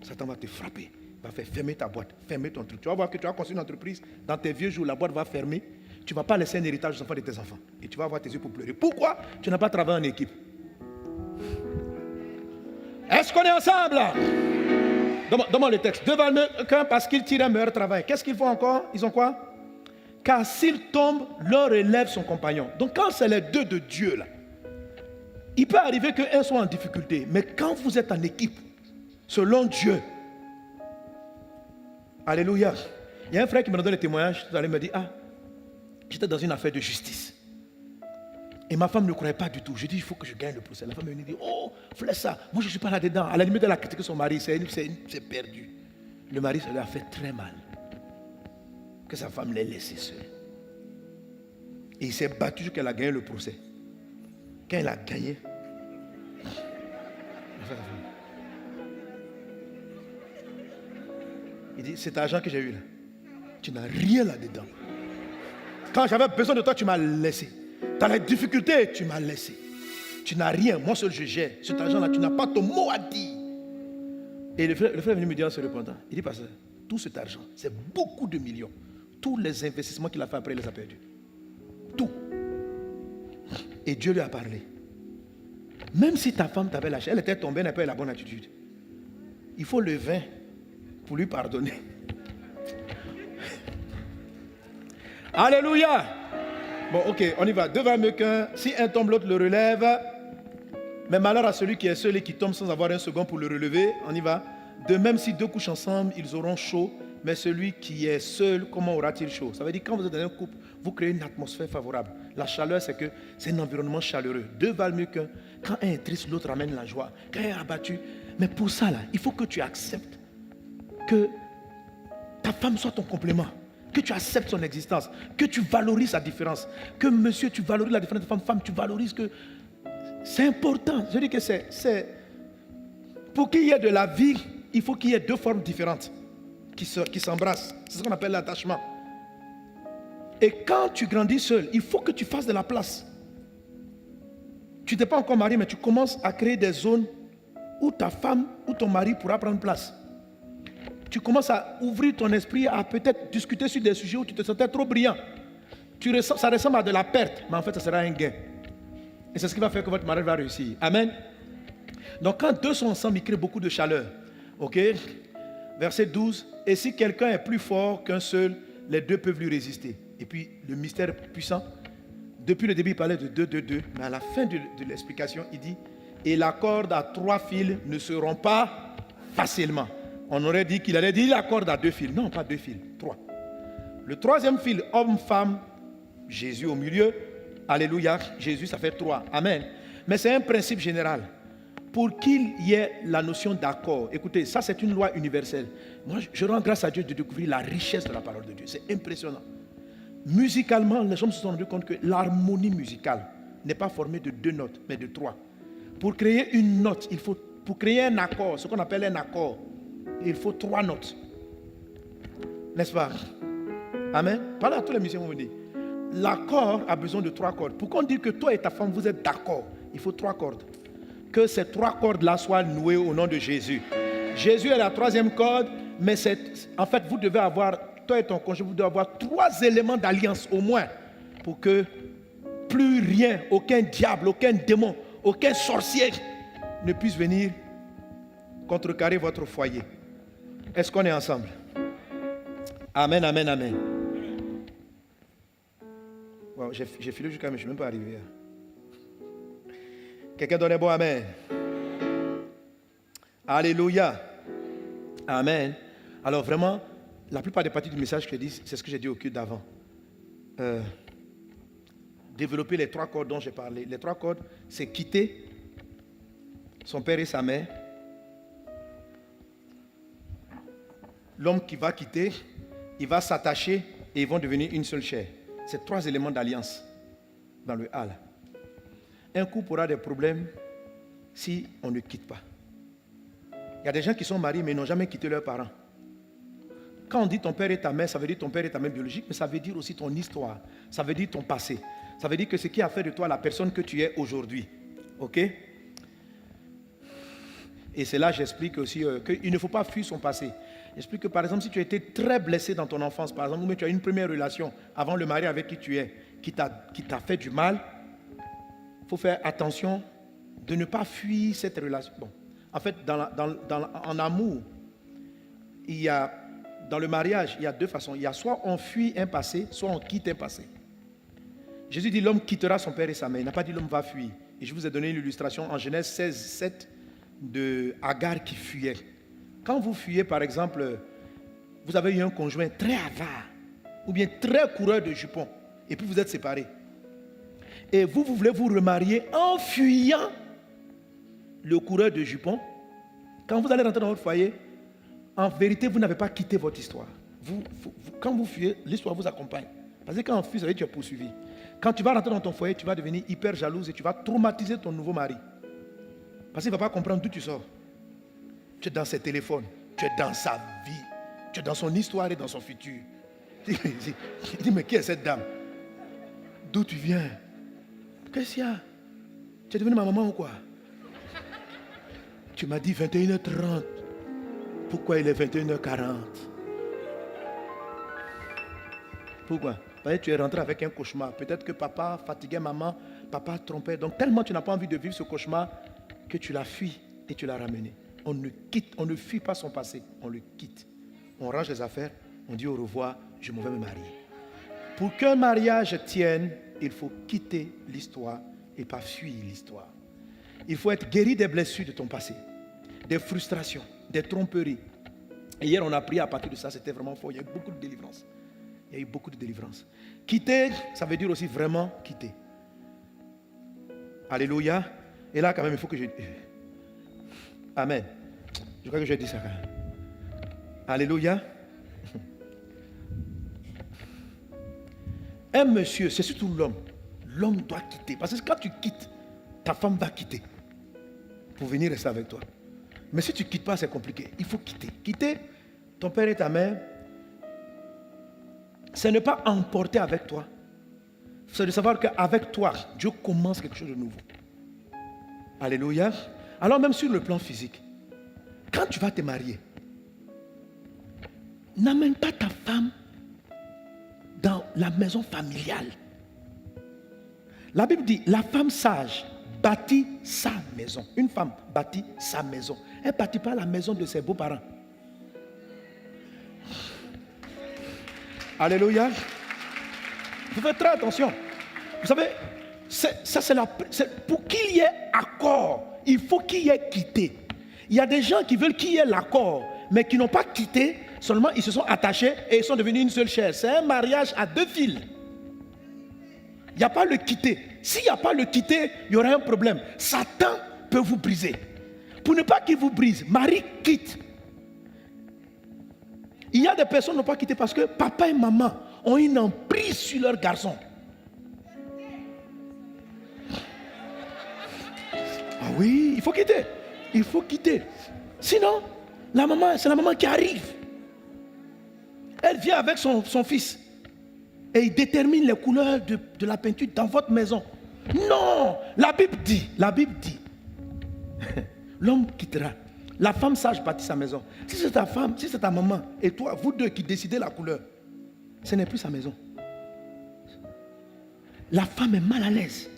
Satan va te frapper. Il va faire fermer ta boîte, fermer ton truc. Tu vas voir que tu as construit une entreprise, dans tes vieux jours, la boîte va fermer. Tu ne vas pas laisser un héritage aux enfants de tes enfants. Et tu vas avoir tes yeux pour pleurer. Pourquoi? Tu n'as pas travaillé en équipe. Est-ce qu'on est ensemble là? Demande le texte. Devant quelqu'un parce qu'ils tirent un meilleur travail. Qu'est-ce qu'ils font encore? Ils ont quoi? Car s'ils tombent, leur élève son compagnon. Donc quand c'est les deux de Dieu là, il peut arriver qu'un soit en difficulté. Mais quand vous êtes en équipe, selon Dieu, alléluia. Il y a un frère qui me donne le témoignage. Tout à l'heure, il me dit, j'étais dans une affaire de justice. Et ma femme ne croyait pas du tout. Je dis, il faut que je gagne le procès. La femme me dit, oh, fais ça. Moi, je ne suis pas là-dedans. À la limite, elle a critiqué son mari. C'est perdu. Le mari, ça lui a fait très mal. Que sa femme l'ait laissé seule. Et il s'est battu jusqu'à qu'elle a gagné le procès. Quand elle a gagné, il dit, cet argent que j'ai eu là, tu n'as rien là-dedans. Quand j'avais besoin de toi, tu m'as laissé. Dans les difficultés, tu m'as laissé. Tu n'as rien, moi seul je gère. Cet argent-là, tu n'as pas ton mot à dire. Et le frère est venu me dire en se répondant, il dit, pasteur, tout cet argent, c'est beaucoup de millions. Tous les investissements qu'il a fait après, il les a perdus. Tout. Et Dieu lui a parlé. Même si ta femme t'avait lâché, elle était tombée, elle n'a pas eu la bonne attitude. Il faut le vin pour lui pardonner. Alléluia. Bon, ok, on y va. Deux va mieux qu'un. Si un tombe, l'autre le relève. Mais malheur à celui qui est seul et qui tombe sans avoir un second pour le relever. On y va. De même, si deux couchent ensemble, ils auront chaud. Mais celui qui est seul, comment aura-t-il chaud? Ça veut dire que quand vous êtes dans un couple, vous créez une atmosphère favorable. La chaleur, c'est un environnement chaleureux. Deux valent mieux qu'un. Quand un est triste, l'autre amène la joie. Quand un est abattu. Mais pour ça, là, il faut que tu acceptes que ta femme soit ton complément. Que tu acceptes son existence. Que tu valorises sa différence. Que monsieur, tu valorises la différence de femme. Femme, tu valorises que c'est important. Je dis que c'est pour qu'il y ait de la vie, il faut qu'il y ait deux formes différentes qui s'embrassent. C'est ce qu'on appelle l'attachement. Et quand tu grandis seul, il faut que tu fasses de la place. Tu n'es pas encore marié, mais tu commences à créer des zones où ta femme ou ton mari pourra prendre place. Tu commences à ouvrir ton esprit à peut-être discuter sur des sujets où tu te sentais trop brillant. Ça ressemble à de la perte, mais en fait, ça sera un gain. Et c'est ce qui va faire que votre mariage va réussir. Amen. Donc, quand deux sont ensemble, ils créent beaucoup de chaleur. Ok? Verset 12. Et si quelqu'un est plus fort qu'un seul, les deux peuvent lui résister. Et puis, le mystère puissant. Depuis le début, il parlait de 2, mais à la fin de l'explication, il dit, et la corde à 3 fils ne se rompt pas facilement. On aurait dit qu'il allait dire la corde à 2 fils. Non, pas 2 fils, 3. Le troisième fil, homme-femme, Jésus au milieu. Alléluia, Jésus, ça fait 3. Amen. Mais c'est un principe général. Pour qu'il y ait la notion d'accord. Écoutez, ça c'est une loi universelle. Moi, je rends grâce à Dieu de découvrir la richesse de la parole de Dieu. C'est impressionnant. Musicalement, les hommes se sont rendus compte que l'harmonie musicale n'est pas formée de 2 notes, mais de 3. Pour créer une note, pour créer un accord, ce qu'on appelle un accord, il faut 3 notes. N'est-ce pas? Amen. Parlez à tous les musiciens, vous me dites. L'accord a besoin de 3 cordes. Pour qu'on dise que toi et ta femme, vous êtes d'accord, il faut 3 cordes. Que ces 3 cordes-là soient nouées au nom de Jésus. Jésus est la 3e corde, mais en fait, vous devez avoir, toi et ton conjoint, vous devez avoir 3 éléments d'alliance au moins, pour que plus rien, aucun diable, aucun démon, aucun sorcier ne puisse venir contrecarrer votre foyer. Est-ce qu'on est ensemble? Amen, amen, amen. Wow, j'ai filé jusqu'à, mais je ne suis même pas arrivé. Quelqu'un donne un bon amen. Alléluia. Amen. Alors vraiment, la plupart des parties du message que je dis, c'est ce que j'ai dit au culte d'avant. Développer les 3 cordes dont j'ai parlé. Les 3 cordes, c'est quitter son père et sa mère. L'homme qui va quitter, il va s'attacher et ils vont devenir une seule chair. C'est 3 éléments d'alliance dans le A là. un couple aura des problèmes si on ne quitte pas. Il y a des gens qui sont mariés mais n'ont jamais quitté leurs parents. Quand on dit ton père et ta mère, ça veut dire ton père et ta mère biologique, mais ça veut dire aussi ton histoire. Ça veut dire ton passé. Ça veut dire que ce qui a fait de toi la personne que tu es aujourd'hui. Ok? Et c'est là que j'explique aussi qu'il ne faut pas fuir son passé. J'explique que par exemple, si tu as été très blessé dans ton enfance, par exemple, ou tu as une première relation avant le mari avec qui tu es, qui t'a fait du mal, il faut faire attention de ne pas fuir cette relation. Bon, en fait, en amour, dans le mariage, il y a deux façons. Il y a soit on fuit un passé, soit on quitte un passé. Jésus dit l'homme quittera son père et sa mère. Il n'a pas dit l'homme va fuir. Et je vous ai donné l'illustration en Genèse 16, 7 de Agar qui fuyait. Quand vous fuyez, par exemple, vous avez eu un conjoint très avare ou bien très coureur de jupons et puis vous êtes séparés. Et vous voulez vous remarier en fuyant le coureur de jupons. Quand vous allez rentrer dans votre foyer, en vérité, vous n'avez pas quitté votre histoire. Quand vous fuyez, l'histoire vous accompagne. Parce que quand on fuit, ça veut dire que tu es poursuivi. Quand tu vas rentrer dans ton foyer, tu vas devenir hyper jalouse et tu vas traumatiser ton nouveau mari. Parce qu'il ne va pas comprendre d'où tu sors. Tu es dans ses téléphones, tu es dans sa vie, tu es dans son histoire et dans son futur. Il dit, mais qui est cette dame? D'où tu viens? Qu'est-ce qu'il y a? Tu es devenu ma maman ou quoi? Tu m'as dit 21h30. Pourquoi il est 21h40? Pourquoi? Parce que tu es rentré avec un cauchemar. Peut-être que papa fatiguait maman, papa trompait. Donc tellement tu n'as pas envie de vivre ce cauchemar que tu l'as fui et tu l'as ramené. On ne fuit pas son passé, on le quitte. On range les affaires, on dit au revoir, je m'en vais me marier. Pour qu'un mariage tienne, il faut quitter l'histoire et pas fuir l'histoire. Il faut être guéri des blessures de ton passé, des frustrations, des tromperies. Et hier, on a prié à partir de ça, c'était vraiment fort. Il y a eu beaucoup de délivrance. Il y a eu beaucoup de délivrance. Quitter, ça veut dire aussi vraiment quitter. Alléluia. Et là, quand même, il faut que je... Amen. Je crois que j'ai dit ça quand même. Alléluia. Un monsieur, c'est surtout l'homme. L'homme doit quitter. Parce que quand tu quittes, ta femme va quitter pour venir rester avec toi. Mais si tu ne quittes pas, c'est compliqué. Il faut quitter. Quitter ton père et ta mère, c'est ne pas emporter avec toi. C'est de savoir qu'avec toi, Dieu commence quelque chose de nouveau. Alléluia. Alors même sur le plan physique, quand tu vas te marier, n'amène pas ta femme dans la maison familiale. La Bible dit, la femme sage bâtit sa maison. Une femme bâtit sa maison. Elle ne bâtit pas la maison de ses beaux-parents. Alléluia. Il faut faire très attention. Vous savez, pour qu'il y ait accord, il faut qu'il y ait quitté. Il y a des gens qui veulent qu'il y ait l'accord, mais qui n'ont pas quitté, seulement ils se sont attachés et ils sont devenus une seule chair. C'est un mariage à deux fils. Il n'y a pas le quitter. S'il n'y a pas le quitter, il y aura un problème. Satan peut vous briser. Pour ne pas qu'il vous brise, Marie quitte. Il y a des personnes qui n'ont pas quitté parce que papa et maman ont une emprise sur leur garçon. Ah oui, il faut quitter. Il faut quitter. Sinon, c'est la maman qui arrive. Elle vient avec son fils. Et il détermine les couleurs de la peinture dans votre maison. Non, la Bible dit, l'homme quittera. La femme sage bâtit sa maison. Si c'est ta femme, si c'est ta maman et toi, vous deux qui décidez la couleur, ce n'est plus sa maison. La femme est mal à l'aise.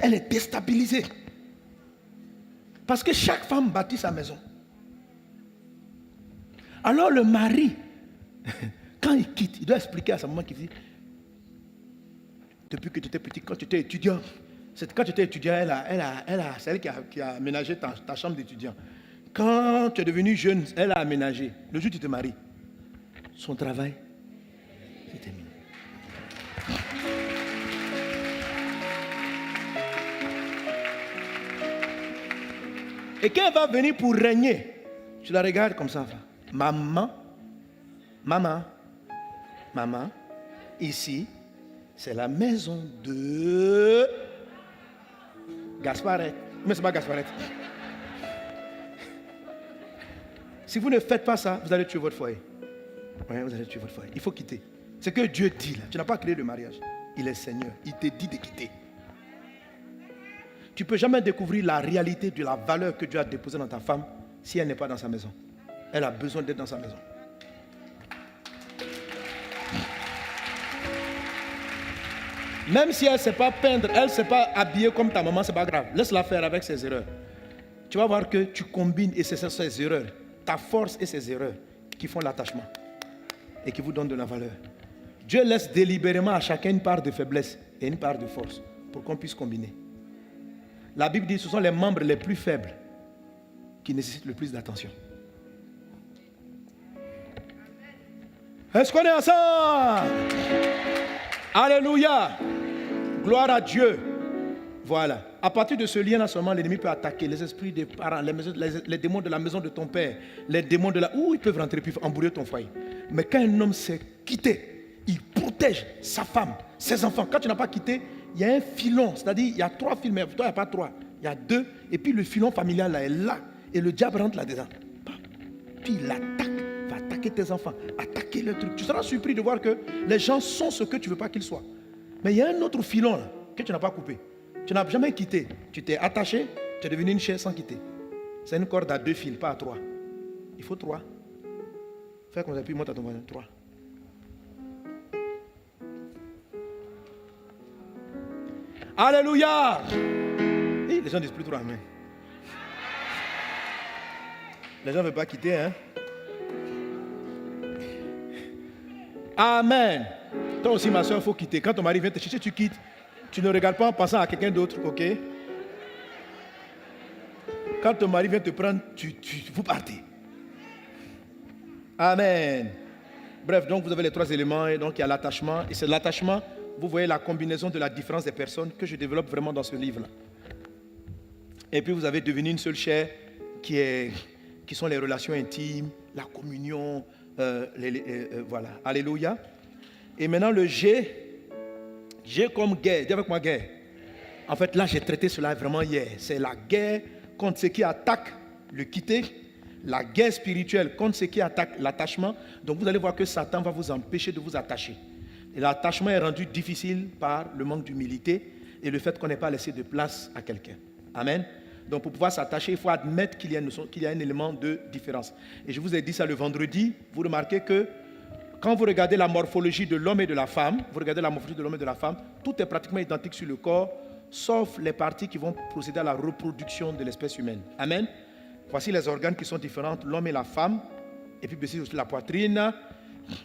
Elle est déstabilisée. Parce que chaque femme bâtit sa maison. Alors le mari, quand il quitte, il doit expliquer à sa maman qui dit, depuis que tu étais petit, quand tu étais étudiant, c'est elle qui a aménagé ta chambre d'étudiant. Quand tu es devenu jeune, elle a aménagé. Le jour où tu te maries, son travail, c'est terminé. Et quand elle va venir pour régner, tu la regardes comme ça. Maman, ici, c'est la maison de... Gasparette. Mais ce n'est pas Gasparette. Si vous ne faites pas ça, vous allez tuer votre foyer. Oui, vous allez tuer votre foyer. Il faut quitter. C'est que Dieu dit là. Tu n'as pas créé le mariage. Il est Seigneur. Il te dit de quitter. Tu ne peux jamais découvrir la réalité de la valeur que Dieu a déposée dans ta femme si elle n'est pas dans sa maison. Elle a besoin d'être dans sa maison. Même si elle ne sait pas peindre, elle ne sait pas habiller comme ta maman, ce n'est pas grave. Laisse-la faire avec ses erreurs. Tu vas voir que tu combines et c'est ces erreurs, ta force et ses erreurs qui font l'attachement et qui vous donnent de la valeur. Dieu laisse délibérément à chacun une part de faiblesse et une part de force pour qu'on puisse combiner. La Bible dit que ce sont les membres les plus faibles qui nécessitent le plus d'attention. Est-ce qu'on est ensemble? Alléluia! Gloire à Dieu. Voilà. À partir de ce lien-là seulement, l'ennemi peut attaquer les esprits des parents, les démons de la maison de ton père, les démons de la... Où ils peuvent rentrer puis embrouiller ton foyer. Mais quand un homme s'est quitté, il protège sa femme, ses enfants. Quand tu n'as pas quitté, il y a un filon. C'est-à-dire, il y a 3 fils, mais toi, il n'y a pas 3. Il y a 2. Et puis le filon familial là est là. Et le diable rentre là-dedans. Puis il attaque, va attaquer tes enfants, attaquer le truc. Tu seras surpris de voir que les gens sont ce que tu ne veux pas qu'ils soient. Mais il y a un autre filon là, que tu n'as pas coupé. Tu n'as jamais quitté. Tu t'es attaché, tu es devenu une chaise sans quitter. C'est une corde à 2 fils, pas à 3. Il faut 3. Fais comme ça, puis monte à ton voisin. 3. Alléluia! Et les gens disent plus 3, amen. Les gens ne veulent pas quitter, hein? Amen. Toi aussi, ma soeur, il faut quitter. Quand ton mari vient te chercher, tu quittes. Tu ne regardes pas en pensant à quelqu'un d'autre, ok? Quand ton mari vient te prendre, vous partez. Amen. Bref, donc vous avez les 3 éléments. Et donc il y a l'attachement. Et c'est l'attachement, vous voyez la combinaison de la différence des personnes que je développe vraiment dans ce livre-là. Et puis vous avez devenu une seule chair qui sont les relations intimes, la communion, voilà. Alléluia. Et maintenant le G comme guerre. Dis avec moi guerre. En fait, là, j'ai traité cela vraiment hier. C'est la guerre contre ceux qui attaquent le quitter. La guerre spirituelle contre ceux qui attaquent l'attachement. Donc, vous allez voir que Satan va vous empêcher de vous attacher. Et l'attachement est rendu difficile par le manque d'humilité et le fait qu'on n'ait pas laissé de place à quelqu'un. Amen. Donc, pour pouvoir s'attacher, il faut admettre qu'il y a un élément de différence. Et je vous ai dit ça le vendredi. Vous remarquez que quand vous regardez la morphologie de l'homme et de la femme, tout est pratiquement identique sur le corps, sauf les parties qui vont procéder à la reproduction de l'espèce humaine. Amen. Voici les organes qui sont différents, l'homme et la femme, et puis aussi la poitrine,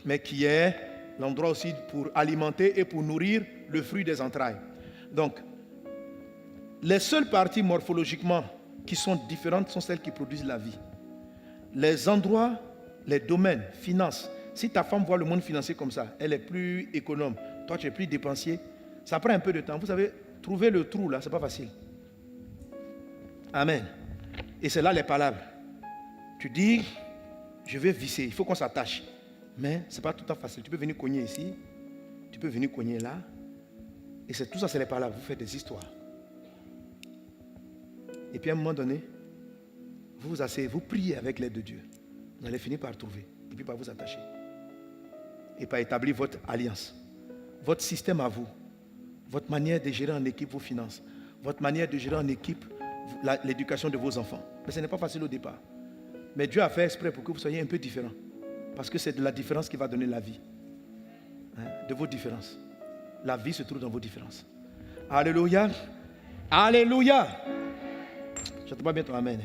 mais qui est l'endroit aussi pour alimenter et pour nourrir le fruit des entrailles. Donc, les seules parties morphologiquement qui sont différentes sont celles qui produisent la vie. Les endroits, les domaines, finances. Si ta femme voit le monde financier comme ça, elle est plus économe, toi tu es plus dépensier, ça prend un peu de temps. Vous savez, trouver le trou là, ce n'est pas facile. Amen. Et c'est là les palabres. Tu dis, je vais visser, il faut qu'on s'attache. Mais ce n'est pas tout à fait facile. Tu peux venir cogner ici, tu peux venir cogner là. Et c'est tout ça, c'est les palabres. Vous faites des histoires. Et puis à un moment donné, vous vous asseyez, vous priez avec l'aide de Dieu. Vous allez finir par trouver, et puis par vous attacher. Et par établir votre alliance, votre système à vous, votre manière de gérer en équipe vos finances, votre manière de gérer en équipe l'éducation de vos enfants. Mais ce n'est pas facile au départ. Mais Dieu a fait exprès pour que vous soyez un peu différents. Parce que c'est de la différence qui va donner la vie. De vos différences. La vie se trouve dans vos différences. Alléluia. Alléluia. J'entends pas bien ton amen.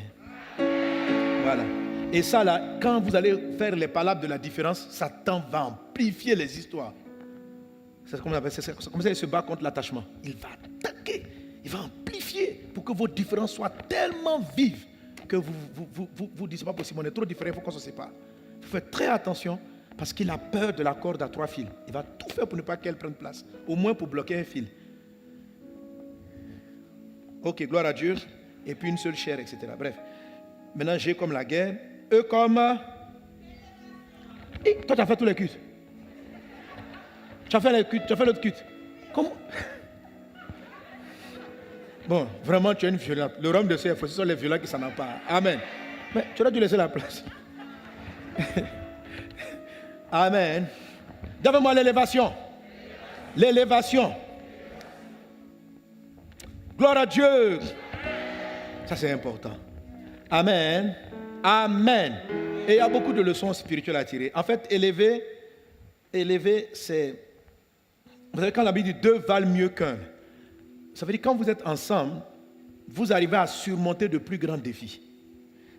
Voilà. Et ça là, quand vous allez faire les palabres de la différence, Satan va amplifier les histoires. C'est comme ça il se bat contre l'attachement. Il va attaquer, il va amplifier pour que vos différences soient tellement vives que vous dites, c'est pas possible, on est trop différents, il faut qu'on se sépare. Il faut faire très attention parce qu'il a peur de la corde à 3 fils. Il va tout faire pour ne pas qu'elle prenne place, au moins pour bloquer un fil. Ok, gloire à Dieu. Et puis une seule chair, etc. Bref. Maintenant, G comme la guerre. E comme... Et toi, tu as fait tous les cultes. Tu as fait les cultes, tu as fait l'autre culte. Comment? Bon, vraiment, tu es une violente. Le royaume de CFO, ce sont les violents qui s'en emparent. Amen. Mais tu aurais dû laisser la place. Amen. Donne-moi l'élévation. L'élévation. Gloire à Dieu. Ça, c'est important. Amen. Amen. Et il y a beaucoup de leçons spirituelles à tirer. En fait, élever, c'est... Vous savez, quand la Bible dit deux valent mieux qu'un, ça veut dire que quand vous êtes ensemble, vous arrivez à surmonter de plus grands défis.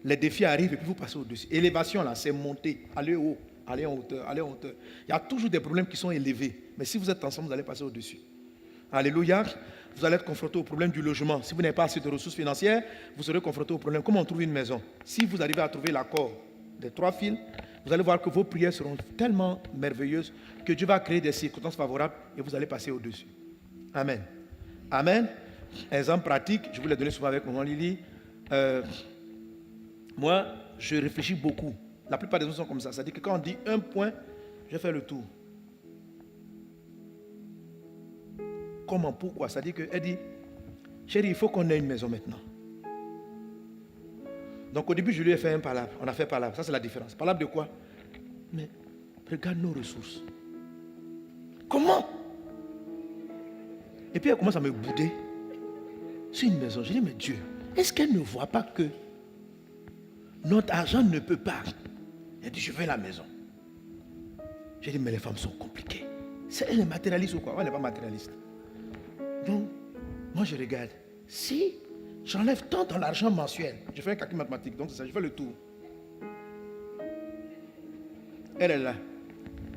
Les défis arrivent et puis vous passez au-dessus. Élévation, là, c'est monter, aller haut, aller en hauteur, aller en hauteur. Il y a toujours des problèmes qui sont élevés. Mais si vous êtes ensemble, vous allez passer au-dessus. Alléluia. Vous allez être confronté au problème du logement. Si vous n'avez pas assez de ressources financières, vous serez confronté au problème. Comment on trouve une maison? Si vous arrivez à trouver l'accord des 3 fils, vous allez voir que vos prières seront tellement merveilleuses que Dieu va créer des circonstances favorables et vous allez passer au-dessus. Amen. Amen. Exemple pratique, je vous l'ai donné souvent avec maman Lily. Moi, je réfléchis beaucoup. La plupart des gens sont comme ça. C'est-à-dire que quand on dit un point, je fais le tour. Comment, pourquoi? C'est-à-dire qu'elle dit, chérie, il faut qu'on ait une maison maintenant. Donc au début, je lui ai fait un palabre. On a fait palabre. Ça, c'est la différence. Palabre de quoi? Mais regarde nos ressources. Comment? Et puis elle commence à me bouder. C'est une maison. Je dis, mais Dieu, est-ce qu'elle ne voit pas que notre argent ne peut pas? Elle dit, je veux la maison. J'ai dit, mais les femmes sont compliquées. Elle est matérialiste ou quoi? Elle n'est pas matérialiste. Donc, moi je regarde. Si j'enlève tant dans l'argent mensuel, je fais un calcul mathématique, donc c'est ça, je fais le tour. Elle est là.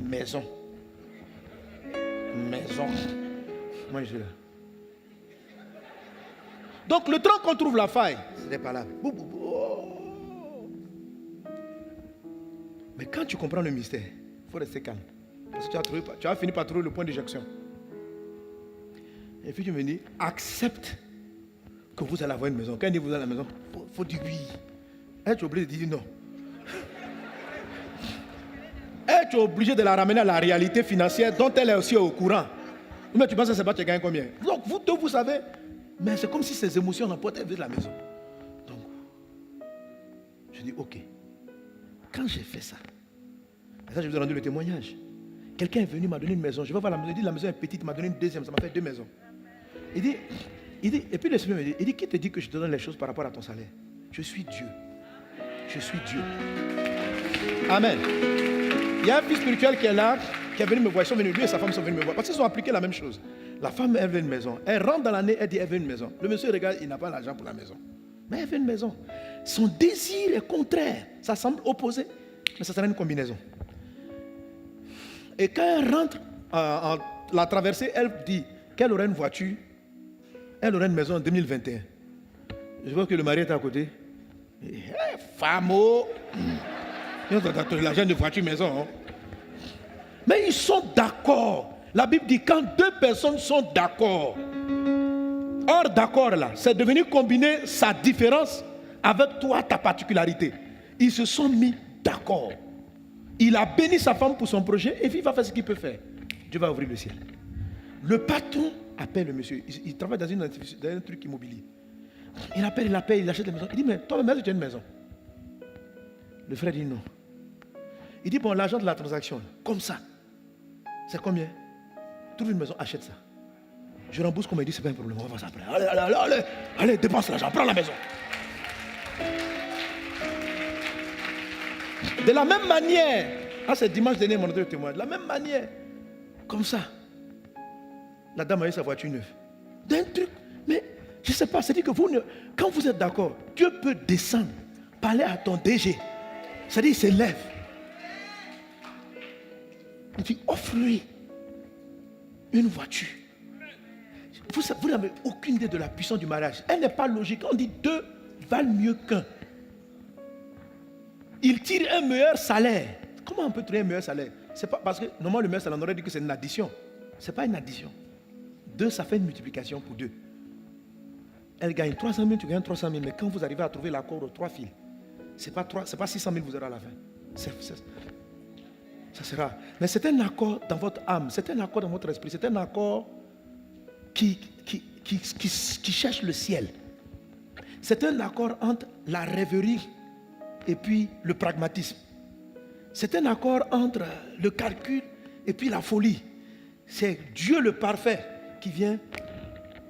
Maison. Maison. Moi je suis là. Donc le temps qu'on trouve la faille, c'est pas là. Mais quand tu comprends le mystère, il faut rester calme. Parce que tu as fini par trouver le point d'éjection. Et puis tu me dis, accepte que vous allez avoir une maison. Quand elle dit vous allez à la maison, il faut dire oui. Elle est obligée de dire non. Elle est obligée de la ramener à la réalité financière dont elle est aussi au courant. Mais tu penses que c'est pas tu gagnes combien? Donc vous deux, vous savez, mais c'est comme si ces émotions n'emportent elle veut de la maison. Donc, je dis ok. Quand j'ai fait ça, et ça je vous ai rendu le témoignage. Quelqu'un est venu m'a donné une maison. Je vais voir la maison. Il dit la maison est petite, il m'a donné une deuxième, ça m'a fait 2 maisons. Il dit, et puis le Seigneur me dit, il dit, qui te dit que je te donne les choses par rapport à ton salaire? Je suis Dieu. Je suis Dieu. Amen. Il y a un fils spirituel qui est là, qui est venu me voir. Ils sont venus, lui et sa femme sont venus me voir. Parce qu'ils ont appliqué la même chose. La femme, elle veut une maison. Elle rentre dans l'année, elle dit, elle veut une maison. Le monsieur regarde, il n'a pas l'argent pour la maison. Mais elle veut une maison. Son désir est contraire. Ça semble opposé, mais ça sera une combinaison. Et quand elle rentre en la traversée, elle dit qu'elle aurait une voiture, elle aurait une maison en 2021. Je vois que le mari est à côté. Femme, l'argent de voiture, maison. Hein. Mais ils sont d'accord. La Bible dit quand 2 personnes sont d'accord. Or, d'accord là, c'est devenu combiner sa différence avec toi, ta particularité. Ils se sont mis d'accord. Il a béni sa femme pour son projet et puis il va faire ce qu'il peut faire. Dieu va ouvrir le ciel. Le patron appelle le monsieur. Il travaille dans un truc immobilier. Il appelle, il achète la maison. Il dit, mais toi, tu as une maison. Le frère dit non. Il dit, bon, l'argent de la transaction, comme ça, c'est combien? Trouve une maison, achète ça. Je rembourse comme il dit, c'est pas un problème, on va voir ça après. Allez, dépense l'argent, prends la maison. De la même manière, c'est dimanche dernier, mon autre témoin, de la même manière, comme ça, la dame a eu sa voiture neuve. D'un truc, mais je ne sais pas, c'est-à-dire que quand vous êtes d'accord, Dieu peut descendre, parler à ton DG, c'est-à-dire il s'élève. Il dit, offre-lui une voiture. Vous n'avez aucune idée de la puissance du mariage. Elle n'est pas logique. On dit 2 valent mieux qu'un. Il tire un meilleur salaire. Comment on peut tirer un meilleur salaire? C'est pas parce que normalement le meilleur salaire, on aurait dit que c'est une addition. Ce n'est pas une addition. 2, ça fait une multiplication pour 2. Elle gagne 300 000, tu gagnes 300 000. Mais quand vous arrivez à trouver l'accord aux 3 filles, ce n'est pas 600 000 vous aurez à la fin. Ça sera. Mais c'est un accord dans votre âme, c'est un accord dans votre esprit, c'est un accord qui qui cherche le ciel. C'est un accord entre la rêverie et puis le pragmatisme. C'est un accord entre le calcul et puis la folie. C'est Dieu le parfait qui vient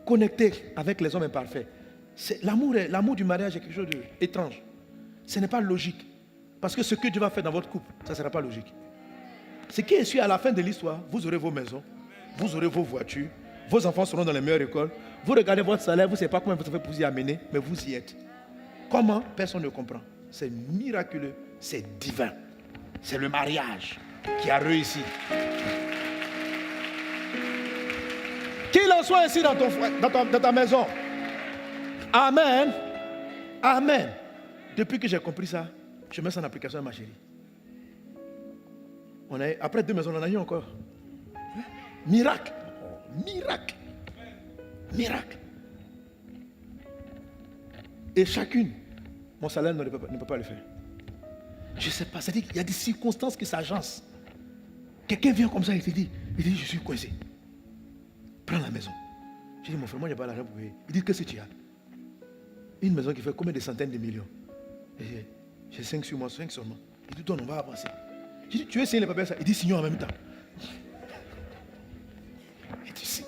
connecter avec les hommes imparfaits. L'amour du mariage est quelque chose d'étrange. Ce n'est pas logique. Parce que ce que Dieu va faire dans votre couple, ça ne sera pas logique. Ce qui est sûr, à la fin de l'histoire, vous aurez vos maisons, vous aurez vos voitures, vos enfants seront dans les meilleures écoles. Vous regardez votre salaire, vous ne savez pas combien vous avez pour y amener, mais vous y êtes. Comment? Personne ne comprend. C'est miraculeux, c'est divin. C'est le mariage qui a réussi. Qu'il en soit ainsi dans ta maison. Amen. Amen. Depuis que j'ai compris ça, je mets ça en application à ma chérie. Après 2 maisons, on en a eu encore. Miracle. Miracle. Miracle. Et chacune, mon salaire ne peut pas le faire. Je ne sais pas, c'est-à-dire qu'il y a des circonstances qui s'agencent. Quelqu'un vient comme ça et te dit, je suis coincé. Prends la maison. Je dis, mon frère, moi, je n'ai pas l'argent pour payer. Il dit, qu'est-ce que tu as? Une maison qui fait combien de centaines de millions? J'ai 5 sur moi, 5 seulement. Il dit, donne, on va avancer. Je dis, tu veux signer les papiers ça? Il dit, signons en même temps. Et tu sais.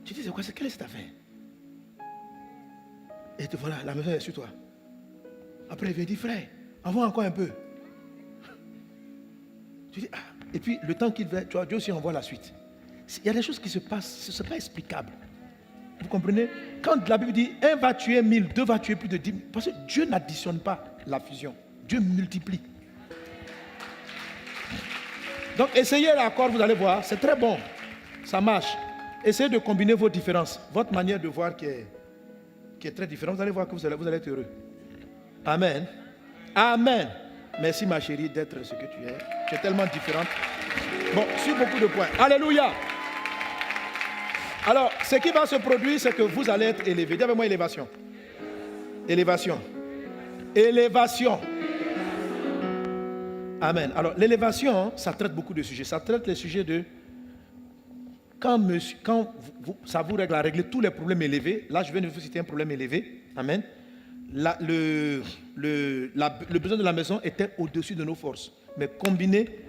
Je dis, c'est quoi? Quelle est cette affaire? Et te voilà, la maison est sur toi. Après, il vient dire, frère, envoie encore un peu. Tu dis, ah. Et puis, le temps qu'il va, tu vois, Dieu aussi envoie la suite. Il y a des choses qui se passent, ce n'est pas explicable. Vous comprenez? Quand la Bible dit 1 va tuer 1000, 2 va tuer plus de 10 000, parce que Dieu n'additionne pas la fusion. Dieu multiplie. Donc, essayez l'accord, vous allez voir, c'est très bon. Ça marche. Essayez de combiner vos différences. Votre manière de voir qui est très différente, vous allez voir que vous allez être heureux. Amen. Amen. Merci ma chérie d'être ce que tu es. Tu es tellement différente. Bon, sur beaucoup de points. Alléluia. Alors, ce qui va se produire, c'est que vous allez être élevé. Dis avec moi élévation. Élévation. Élévation. Amen. Alors, l'élévation, ça traite beaucoup de sujets. Ça traite les sujets de... Quand ça vous règle à régler tous les problèmes élevés. Là, je viens de vous citer un problème élevé. Amen. Le besoin de la maison était au-dessus de nos forces. Mais combiné,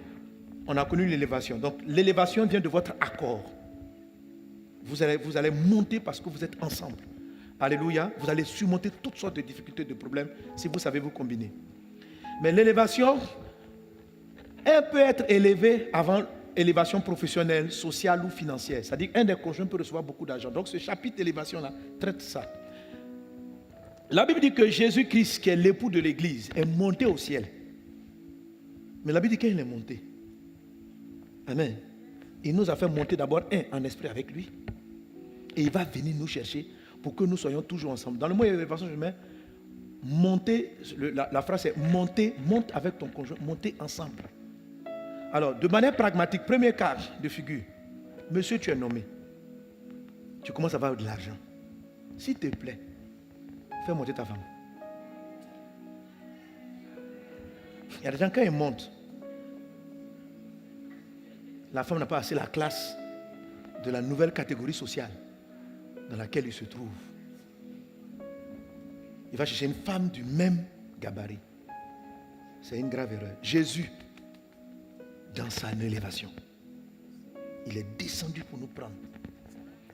on a connu l'élévation. Donc, l'élévation vient de votre accord. Vous allez monter parce que vous êtes ensemble. Alléluia. Vous allez surmonter toutes sortes de difficultés, de problèmes, si vous savez vous combiner. Mais l'élévation, elle peut être élevée avant élévation professionnelle, sociale ou financière. C'est-à-dire qu'un des conjoints peut recevoir beaucoup d'argent. Donc, ce chapitre d'élévation-là traite ça. La Bible dit que Jésus-Christ, qui est l'époux de l'Église, est monté au ciel. Mais la Bible dit qu'il est monté. Amen. Il nous a fait monter d'abord en esprit avec lui. Et il va venir nous chercher pour que nous soyons toujours ensemble. Dans le mot élévation, je mets monter. La phrase c'est monter, monte avec ton conjoint, monter ensemble. Alors, de manière pragmatique, premier cas de figure. Monsieur, tu es nommé. Tu commences à avoir de l'argent. S'il te plaît, fais monter ta femme. Il y a des gens, quand ils montent, la femme n'a pas assez la classe de la nouvelle catégorie sociale dans laquelle il se trouve. Il va chercher une femme du même gabarit. C'est une grave erreur. Jésus, dans sa élévation, il est descendu pour nous prendre.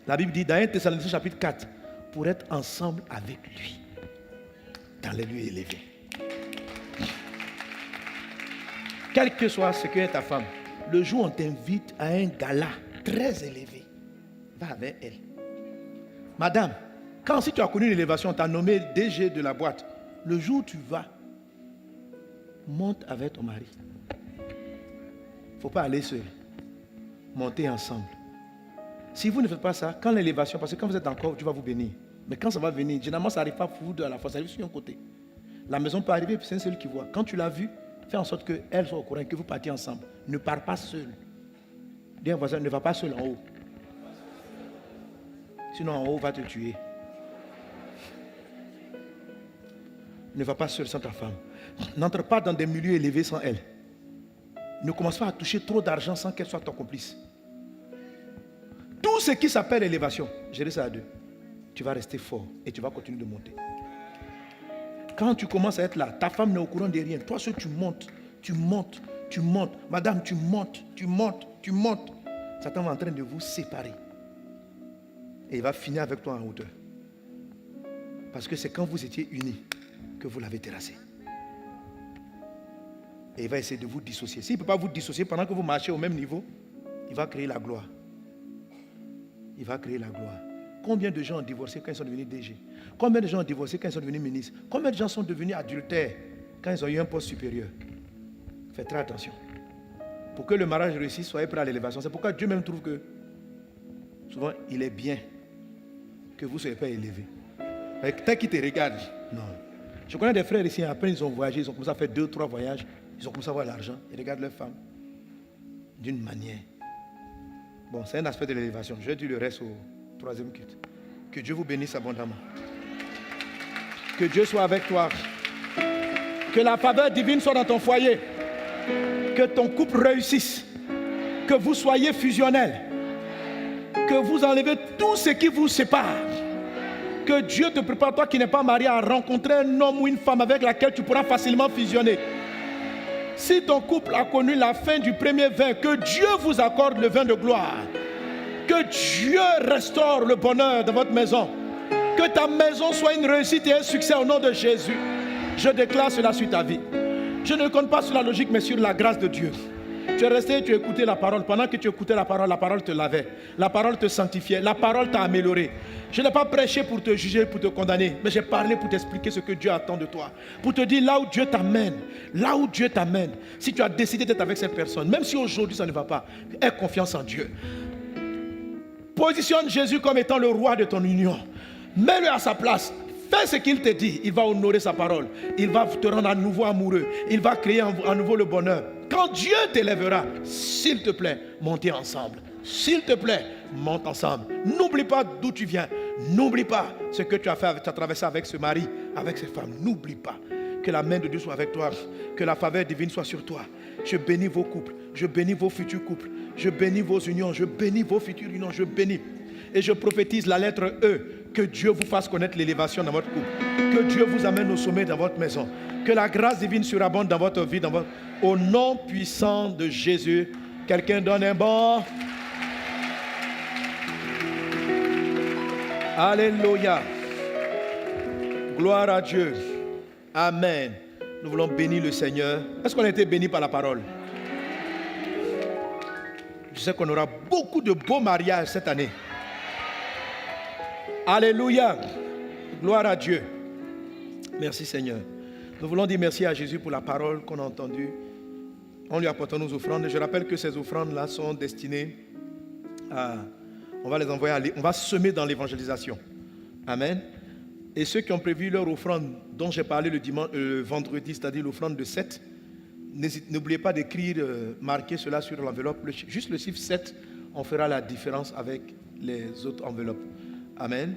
La Bible dit dans 1 Thessaloniciens chapitre 4, pour être ensemble avec lui, dans les lieux élevés. Quel que soit ce que est ta femme, le jour où on t'invite à un gala très élevé, va avec elle. Madame, si tu as connu l'élévation, on t'a nommé DG de la boîte, le jour où tu vas, monte avec ton mari. Il ne faut pas aller seul. Montez ensemble. Si vous ne faites pas ça, quand l'élévation, parce que quand vous êtes encore, Dieu va vous bénir. Mais quand ça va venir, généralement ça n'arrive pas pour vous deux à la fois, ça arrive sur un côté. La maison peut arriver, puis c'est un seul qui voit. Quand tu l'as vu, fais en sorte qu'elle soit au courant, que vous partiez ensemble. Ne pars pas seul. Dis à un voisin, ne va pas seul en haut. Sinon en haut, va te tuer. Ne va pas seul sans ta femme. N'entre pas dans des milieux élevés sans elle. Ne commence pas à toucher trop d'argent sans qu'elle soit ton complice. Tout Tout ce qui s'appelle élévation, gérer ça à deux. Tu vas rester fort et tu vas continuer de monter. Quand tu commences à être là, ta femme n'est au courant de rien. Toi seul, tu montes, tu montes, tu montes. Madame, tu montes, tu montes, tu montes. Satan va en train de vous séparer. Et il va finir avec toi en hauteur. Parce que c'est quand vous étiez unis que vous l'avez terrassé. Et il va essayer de vous dissocier. S'il ne peut pas vous dissocier pendant que vous marchez au même niveau, il va créer la gloire. Il va créer la gloire. Combien de gens ont divorcé quand ils sont devenus DG? Combien de gens ont divorcé quand ils sont devenus ministres? Combien de gens sont devenus adultères quand ils ont eu un poste supérieur? Faites très attention. Pour que le mariage réussisse, soyez prêts à l'élévation. C'est pourquoi Dieu même trouve que souvent il est bien que vous ne soyez pas élevés. Tant qu'ils te regardent, non. Je connais des frères ici, après ils ont voyagé, ils ont commencé à faire 2-3 voyages, ils ont commencé à avoir l'argent, ils regardent leurs femmes d'une manière. Bon, c'est un aspect de l'élévation. Je vais dire le reste au troisième culte. Que Dieu vous bénisse abondamment. Que Dieu soit avec toi. Que la faveur divine soit dans ton foyer. Que ton couple réussisse. Que vous soyez fusionnels. Que vous enlevez tout ce qui vous sépare. Que Dieu te prépare, toi qui n'es pas marié, à rencontrer un homme ou une femme avec laquelle tu pourras facilement fusionner. Si ton couple a connu la fin du premier vin, que Dieu vous accorde le vin de gloire. Que Dieu restaure le bonheur dans votre maison. Que ta maison soit une réussite et un succès au nom de Jésus. Je déclare cela sur ta vie. Je ne compte pas sur la logique, mais sur la grâce de Dieu. Tu es resté, tu écoutais la parole. Pendant que tu écoutais la parole te lavait. La parole te sanctifiait. La parole t'a amélioré. Je n'ai pas prêché pour te juger, pour te condamner, mais j'ai parlé pour t'expliquer ce que Dieu attend de toi. Pour te dire là où Dieu t'amène. Là où Dieu t'amène. Si tu as décidé d'être avec cette personne, même si aujourd'hui ça ne va pas, aie confiance en Dieu. Positionne Jésus comme étant le roi de ton union. Mets-le à sa place. Fais ce qu'il te dit. Il va honorer sa parole. Il va te rendre à nouveau amoureux. Il va créer à nouveau le bonheur. Quand Dieu t'élèvera, s'il te plaît, montez ensemble. S'il te plaît, monte ensemble. N'oublie pas d'où tu viens. N'oublie pas ce que tu as fait, tu as traversé avec ce mari, avec cette femme. N'oublie pas. Que la main de Dieu soit avec toi. Que la faveur divine soit sur toi. Je bénis vos couples. Je bénis vos futurs couples. Je bénis vos unions. Je bénis vos futures unions. Je bénis. Et je prophétise la lettre E. Que Dieu vous fasse connaître l'élévation dans votre couple. Que Dieu vous amène au sommet dans votre maison. Que la grâce divine surabonde dans votre vie. Au nom puissant de Jésus. Quelqu'un donne un bon. Alléluia. Gloire à Dieu. Amen. Nous voulons bénir le Seigneur. Est-ce qu'on a été béni par la parole? Je sais qu'on aura beaucoup de beaux mariages cette année. Alléluia. Gloire à Dieu. Merci Seigneur. Nous voulons dire merci à Jésus pour la parole qu'on a entendue. On lui apporte nos offrandes. Je rappelle que ces offrandes-là sont destinées à... On va les envoyer, on va semer dans l'évangélisation. Amen. Et ceux qui ont prévu leur offrande, dont j'ai parlé le vendredi, c'est-à-dire l'offrande de 7, n'oubliez pas d'écrire, marquer cela sur l'enveloppe. Juste le chiffre 7, on fera la différence avec les autres enveloppes. Amen.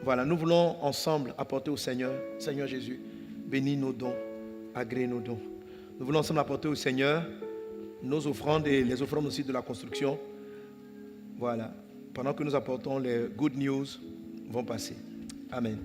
Voilà, nous voulons ensemble apporter au Seigneur, Seigneur Jésus, bénis nos dons, agrée nos dons. Nous voulons ensemble apporter au Seigneur nos offrandes et les offrandes aussi de la construction. Voilà. Pendant que nous apportons les good news, vont passer. Amen.